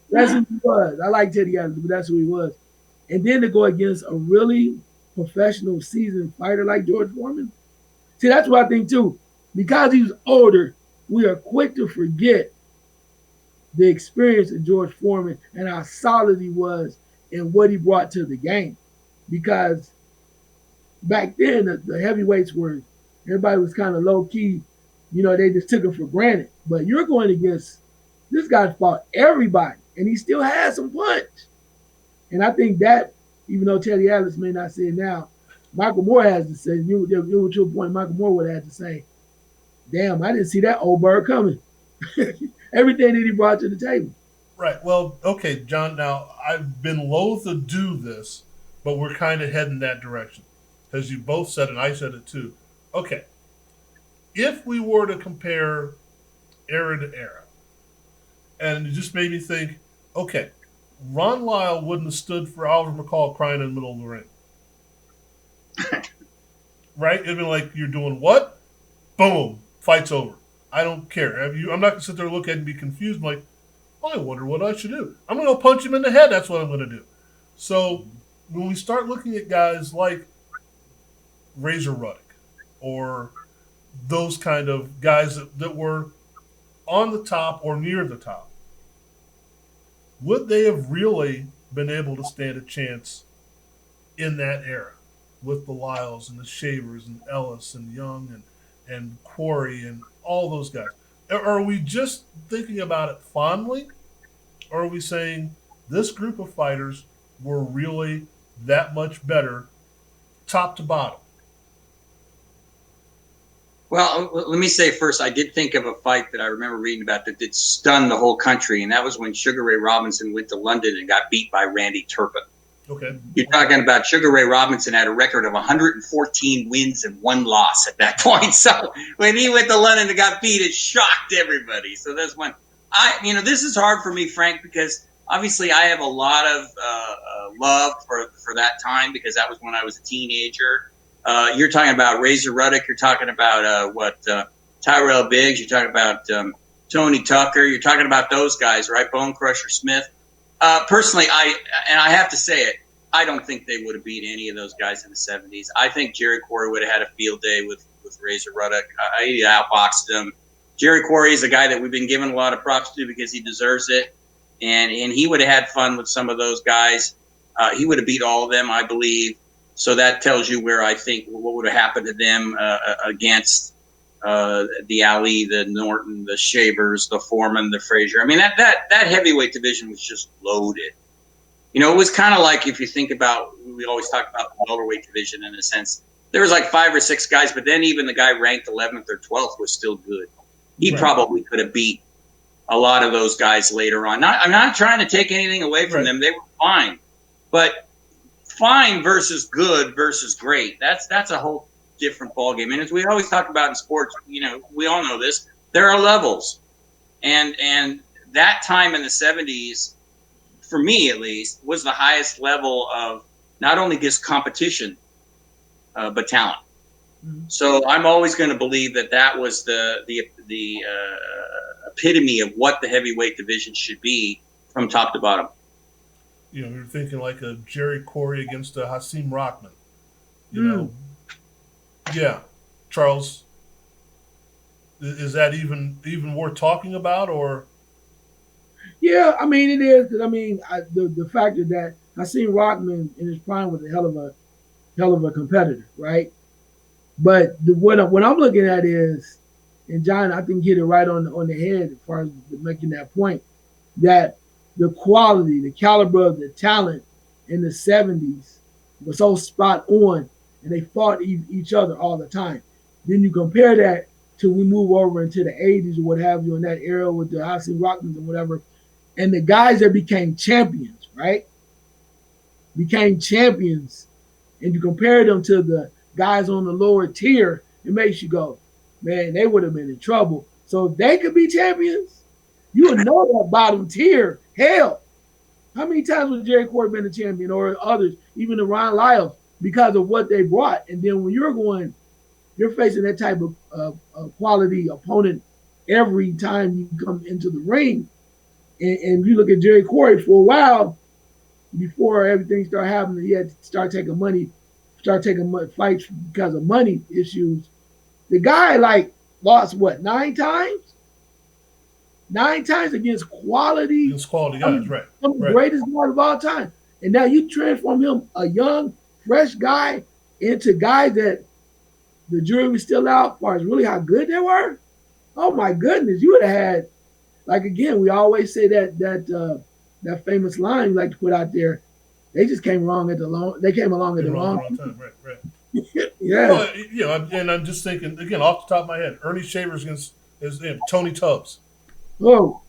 That's who he was. I like Teddy Atlas, but that's who he was. And then to go against a really professional, seasoned fighter like George Foreman. See, that's what I think too. Because he was older, we are quick to forget the experience of George Foreman and how solid he was and what he brought to the game. Because back then, the heavyweights everybody was kind of low key. They just took it for granted. But you're going against, this guy fought everybody, and he still had some punch. And I think that, even though Teddy Atlas may not say it now, Michael Moore has to say, you to a point, Michael Moore would have to say, damn, I didn't see that old bird coming. Everything that he brought to the table. Right. Well, okay, John, now I've been loath to do this, but we're kind of heading that direction. Because you both said it, and I said it too. Okay. If we were to compare era to era, and it just made me think, okay, Ron Lyle wouldn't have stood for Oliver McCall crying in the middle of the ring. Right? It'd be like, you're doing what? Boom. Fight's over. I don't care. I'm not going to sit there and look at it and be confused. I'm like, I wonder what I should do. I'm going to go punch him in the head. That's what I'm going to do. So when we start looking at guys like Razor Ruddock or those kind of guys that were on the top or near the top, would they have really been able to stand a chance in that era with the Lyles and the Shavers and Ellis and Young and Quarry and all those guys? Are we just thinking about it fondly? Or are we saying this group of fighters were really that much better top to bottom? Well, let me say first, I did think of a fight that I remember reading about that did stun the whole country, and that was when Sugar Ray Robinson went to London and got beat by Randy Turpin. Okay. You're talking about Sugar Ray Robinson had a record of 114 wins and 1 loss at that point. So when he went to London and got beat, it shocked everybody. So that's when this is hard for me, Frank, because obviously I have a lot of love for that time because that was when I was a teenager. You're talking about Razor Ruddock. You're talking about Tyrell Biggs. You're talking about Tony Tucker. You're talking about those guys, right? Bone Crusher Smith. Personally, I have to say it, I don't think they would have beat any of those guys in the 70s. I think Jerry Quarry would have had a field day with Razor Ruddock. He outboxed him. Jerry Quarry is a guy that we've been giving a lot of props to because he deserves it. And he would have had fun with some of those guys. He would have beat all of them, I believe. So that tells you where I think what would have happened to them against the Ali, the Norton, the Shavers, the Foreman, the Frazier. I mean, that heavyweight division was just loaded. It was kind of like if you think about, we always talk about the welterweight division in a sense. There was like 5 or 6 guys, but then even the guy ranked 11th or 12th was still good. He probably could have beat a lot of those guys later on. I'm not trying to take anything away from them. They were fine. But fine versus good versus great, that's a whole different ballgame. And as we always talk about in sports, we all know this, there are levels. And that time in the 70s, for me at least, was the highest level of not only just competition, but talent. Mm-hmm. So I'm always going to believe that was the epitome of what the heavyweight division should be from top to bottom. You're thinking like a Jerry Quarry against a Hasim Rahman. You know, yeah. Charles, is that even worth talking about, or? Yeah, I mean it is. Cause I mean the factor that Hasim Rahman in his prime was a hell of a competitor, right? But what I'm looking at is, and John, I think hit it right on the head as far as making that point, that the quality, the caliber of the talent in the 70s was so spot on, and they fought each other all the time. Then you compare that to we move over into the 80s or what have you in that era with the Hasim Rahmans and whatever, and the guys that became champions, right? Became champions, and you compare them to the guys on the lower tier, it makes you go, man, they would have been in trouble. So if they could be champions, you would know that bottom tier. Hell, how many times was Jerry Quarry been a champion or others, even the Ron Lyles, because of what they brought? And then when you're facing that type of quality opponent every time you come into the ring, and you look at Jerry Quarry for a while, before everything started happening, he had to start taking fights because of money issues. The guy lost what, 9 times? 9 times against quality. Against quality guys, right? Some of the greatest guys of all time. And now you transform him, a young, fresh guy, into guys that the jury was still out as far as really how good they were. Oh my goodness, you would have had, again, we always say that famous line we like to put out there. They just came along at the wrong time, right. Yeah. Well, and I'm just thinking again off the top of my head, Ernie Shavers against Tony Tubbs. Oh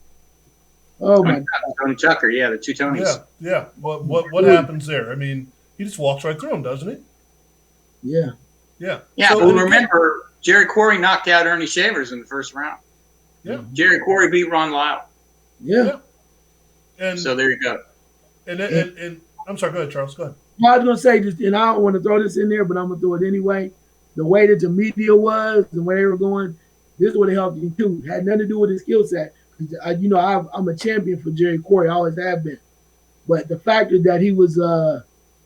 my God. Tony Tucker, yeah, the two Tonys. Yeah. What happens there? I mean, he just walks right through him, doesn't he? Yeah. Yeah. Yeah. So, well, remember, Jerry Quarry knocked out Ernie Shavers in the first round. Yeah. Jerry Quarry beat Ron Lyle. Yeah. And so there you go. And I'm sorry, go ahead, Charles. Go ahead. I was going to say, and I don't want to throw this in there, but I'm going to throw it anyway. The way that the media was, the way they were going, this would have helped him too. It had nothing to do with his skill set. I'm a champion for Jerry Quarry. I always have been. But the fact that he was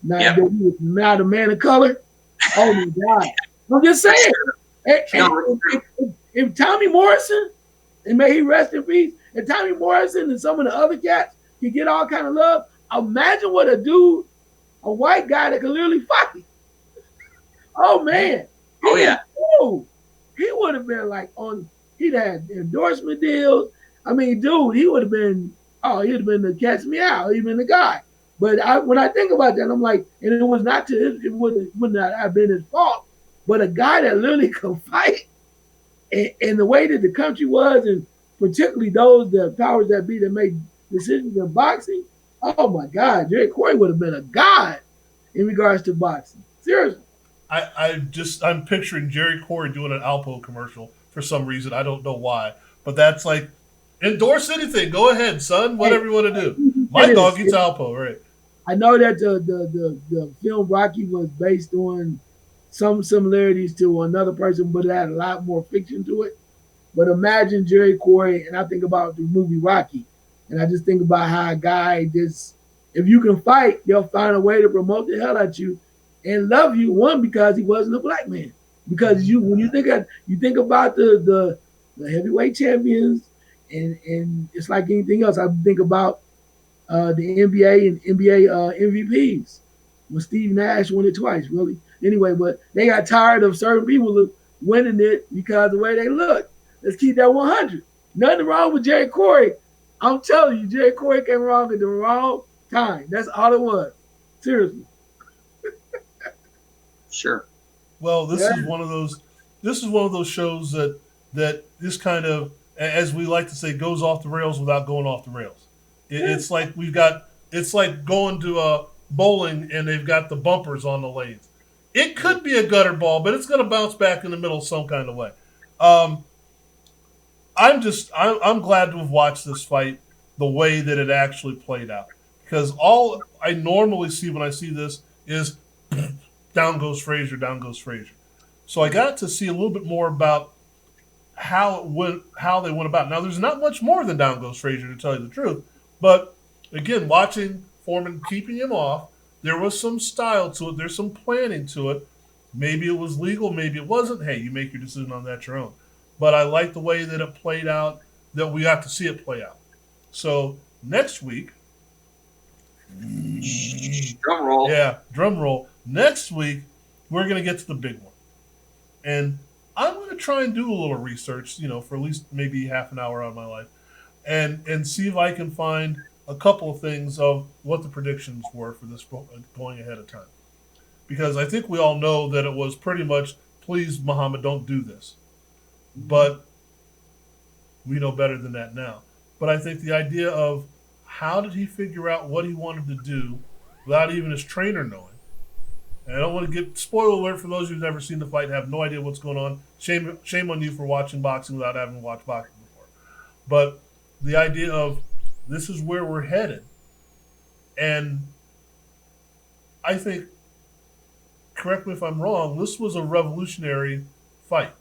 not a man of color, oh my God. I'm just saying. If Tommy Morrison, and may he rest in peace, and Tommy Morrison and some of the other cats can get all kind of love, imagine what a white guy that can literally fight. Oh man. Oh yeah. He would have been he'd had endorsement deals. I mean, dude, he would have been, he'd have been the catch me out, he'd been the guy. But when I think about that, I'm like, and it was not it would not have been his fault, but a guy that literally could fight, and the way that the country was, and particularly the powers that be that made decisions in boxing, oh my God, Jerry Corey would have been a god in regards to boxing. Seriously. I'm picturing Jerry Corey doing an Alpo commercial for some reason. I don't know why. But that's like, endorse anything. Go ahead, son. Whatever you want to do. My dog eats Alpo, right? I know that the film Rocky was based on some similarities to another person, but it had a lot more fiction to it. But imagine Jerry Corey, and I think about the movie Rocky, and I just think about how a guy just, if you can fight, they'll find a way to promote the hell out you and love you. One, because he wasn't a black man. Because when you think about the heavyweight champions, and it's like anything else. I think about the NBA and NBA MVPs when Steve Nash won it twice, really. Anyway, but they got tired of certain people winning it because of the way they look. Let's keep that 100. Nothing wrong with Jerry Corey. I'm telling you, Jerry Corey came wrong at the wrong time. That's all it was. Seriously. Sure. Well, this is one of those shows that this kind of, as we like to say, goes off the rails without going off the rails. It's like it's like going to a bowling and they've got the bumpers on the lanes. It could be a gutter ball, but it's going to bounce back in the middle some kind of way. I'm glad to have watched this fight the way that it actually played out, because all I normally see when I see this is down goes Frazier, down goes Frazier. So I got to see a little bit more about how they went about. Now, there's not much more than down goes Frazier, to tell you the truth. But again, watching Foreman keeping him off, there was some style to it. There's some planning to it. Maybe it was legal, maybe it wasn't. Hey, you make your decision on that your own. But I like the way that it played out, that we got to see it play out. So next week, drum roll. Yeah, drum roll. Next week, we're going to get to the big one. And I'm going to try and do a little research, for at least maybe half an hour out of my life, and see if I can find a couple of things of what the predictions were for this going ahead of time. Because I think we all know that it was pretty much, please, Muhammad, don't do this. But we know better than that now. But I think the idea of how did he figure out what he wanted to do without even his trainer knowing. And I don't want to get spoiler alert for those who've never seen the fight and have no idea what's going on. Shame on you for watching boxing without having watched boxing before. But the idea of this is where we're headed. And I think, correct me if I'm wrong, this was a revolutionary fight.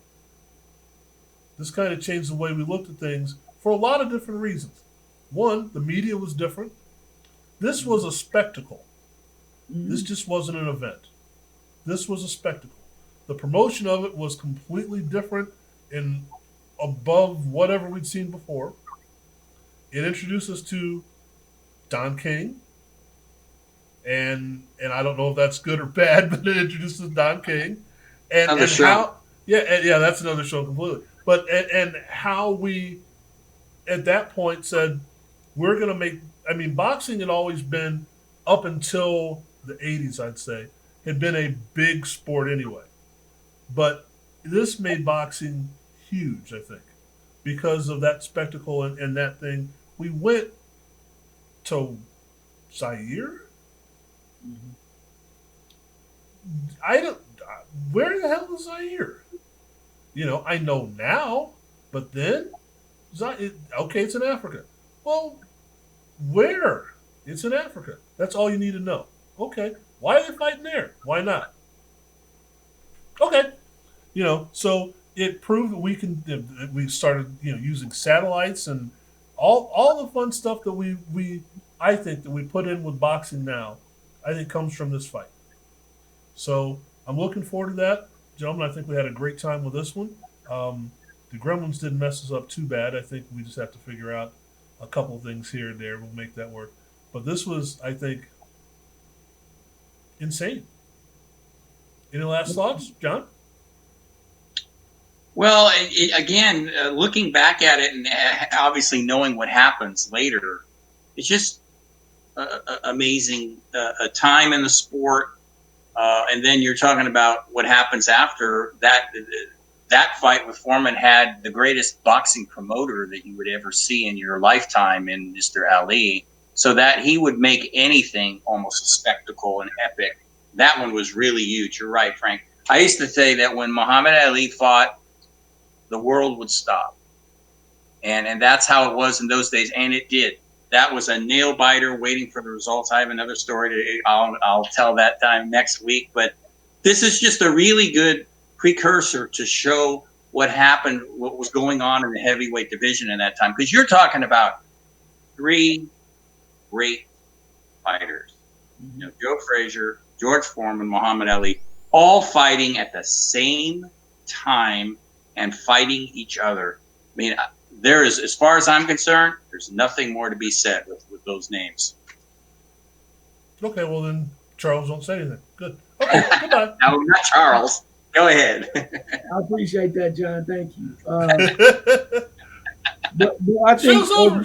This kind of changed the way we looked at things for a lot of different reasons. One, the media was different. This was a spectacle. This just wasn't an event. This was a spectacle. The promotion of it was completely different and above whatever we'd seen before. It introduced us to Don King. And I don't know if that's good or bad, but it introduced us to Don King. And show. How, yeah, that's another show completely. But and how we, at that point, said, we're going to make, boxing had always been, up until the 80s, I'd say, had been a big sport anyway. But this made boxing huge, I think, because of that spectacle and that thing. We went to Zaire. Where the hell is Zaire? I know now, but then, it's in Africa. Well, where? It's in Africa. That's all you need to know. Okay. Why are they fighting there? Why not? Okay. So it proved that we started, using satellites and all the fun stuff that I think that we put in with boxing now, I think comes from this fight. So I'm looking forward to that. Gentlemen, I think we had a great time with this one. The Gremlins didn't mess us up too bad. I think we just have to figure out a couple of things here and there. We'll make that work. But this was, I think, insane. Any last thoughts, John? Well, again, looking back at it and obviously knowing what happens later, it's just amazing. A time in the sport, and then you're talking about what happens after that. that fight with Foreman had the greatest boxing promoter that you would ever see in your lifetime in Mr. Ali, so that he would make anything almost a spectacle and epic. That one was really huge. You're right, Frank. I used to say that when Muhammad Ali fought, the world would stop. And that's how it was in those days, and it did. That was a nail biter waiting for the results. I have another story I'll tell that time next week, but this is just a really good precursor to show what happened, what was going on in the heavyweight division in that time. Because you're talking about 3 great fighters. You know, Joe Frazier, George Foreman, Muhammad Ali, all fighting at the same time and fighting each other. I mean, there is, as far as I'm concerned, there's nothing more to be said with those names. Okay, well then, Charles, don't say anything. Good. Okay, goodbye. No, not Charles. Go ahead. I appreciate that, John. Thank you. But I think Show's over.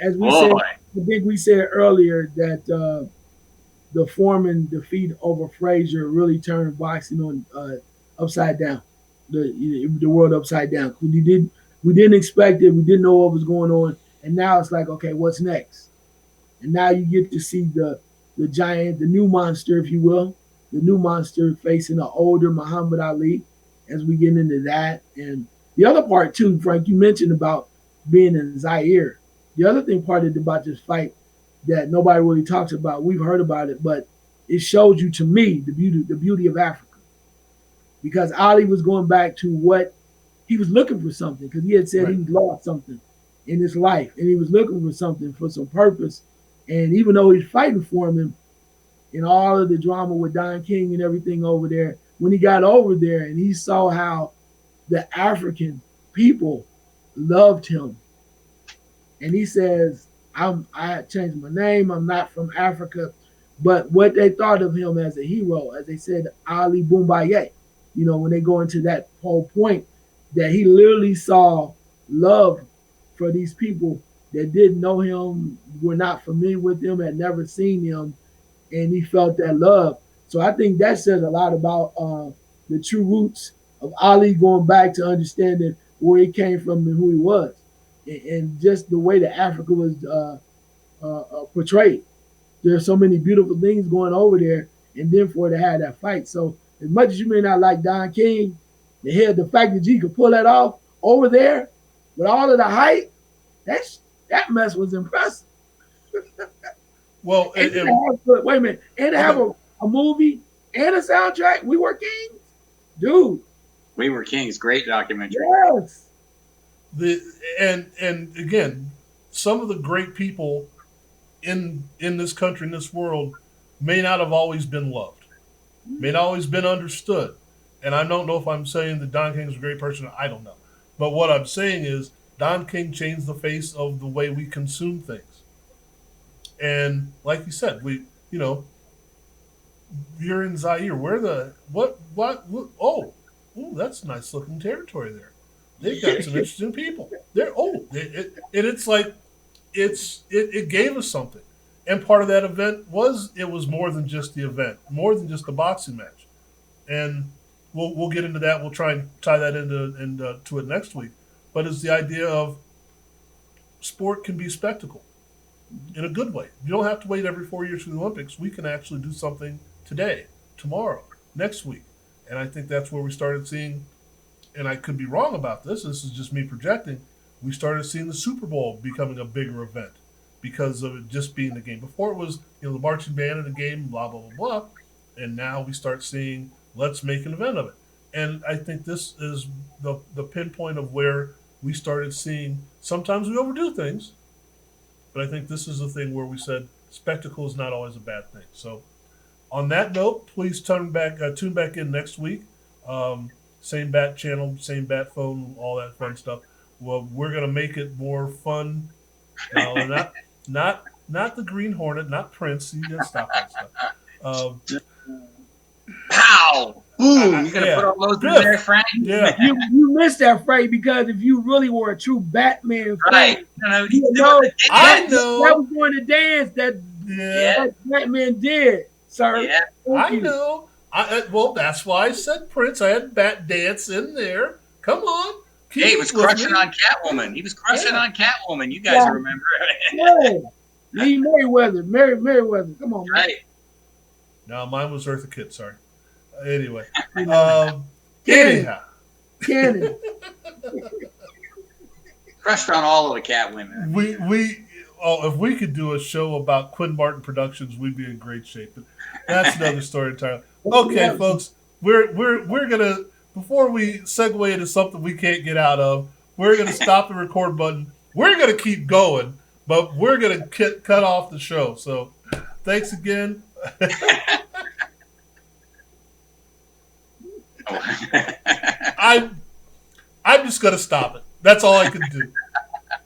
As we said, I think we said earlier that the Foreman defeat over Frazier really turned boxing on upside down, the world upside down. We didn't expect it. We didn't know what was going on, and now it's like, okay, what's next? And now you get to see the giant, the new monster, if you will, the new monster facing the older Muhammad Ali. As we get into that, and the other part too, Frank, you mentioned about being in Zaire. The other thing part about this fight that nobody really talks about, we've heard about it, but it shows you, to me, the beauty of Africa. Because Ali was going back to what he was looking for, something, because he had said he lost something in his life, and he was looking for something, for some purpose. And even though he's fighting for him in all of the drama with Don King and everything over there, when he got over there and he saw how the African people loved him, and he says, I changed my name, I'm not from Africa, but what they thought of him as a hero, as they said, Ali Boumbaye, you know, when they go into that whole point, that he literally saw love for these people that didn't know him, were not familiar with him, had never seen him, and he felt that love. So I think that says a lot about the true roots of Ali, going back to understanding where he came from and who he was, and just the way that Africa was portrayed. There are so many beautiful things going over there, and then for it to have that fight. So as much as you may not like Don King, the fact that he could pull that off over there with all of the hype, that mess was impressive. Well, wait a minute, and to have a movie and a soundtrack. We Were Kings, dude. We Were Kings, great documentary. Yes. And again, some of the great people in this country, in this world, may not have always been loved, may not always been understood. And I don't know if I'm saying that Don King is a great person. I don't know. But what I'm saying is Don King changed the face of the way we consume things. And like you said, you're in Zaire. Oh, that's nice looking territory there. They've got some interesting people. It's like it gave us something. And part of that event was more than just the event, more than just the boxing match. And we'll get into that. We'll try and tie that into it next week. But it's the idea of sport can be a spectacle in a good way. You don't have to wait every 4 years for the Olympics. We can actually do something today, tomorrow, next week. And I think that's where we started seeing, and I could be wrong about this is just me projecting, we started seeing the Super Bowl becoming a bigger event because of it just being the game. Before it was, the marching band in the game, blah, blah, blah, blah. And now we start seeing, let's make an event of it. And I think this is the pinpoint of where we started seeing, sometimes we overdo things, but I think this is the thing where we said spectacle is not always a bad thing. So on that note, please tune back in next week. Same bat channel, same bat phone, all that fun stuff. Well, we're gonna make it more fun. Not the Green Hornet, not Prince. You gotta stop that stuff. Pow! Boom! You gonna put all those in there, Frank? Yeah. You missed that, Frank, because if you really were a true Batman fan, I know. That was going to dance that Batman did, sir. Yeah. I know. Well, that's why I said Prince. I had Bat Dance in there. Come on. He was crushing on Catwoman. He was crushing on Catwoman. You guys remember? Lee Merriweather. Come on, man. Right. No, mine was Eartha Kitt. Sorry. Anyway. Cannon. Crushed on all of the Catwomen. If we could do a show about Quinn Martin Productions, we'd be in great shape. But that's another story entirely. Okay, folks, we're gonna, before we segue into something we can't get out of, we're gonna stop the record button. We're gonna keep going, but we're gonna cut off the show. So, thanks again. I'm just gonna stop it. That's all I can do.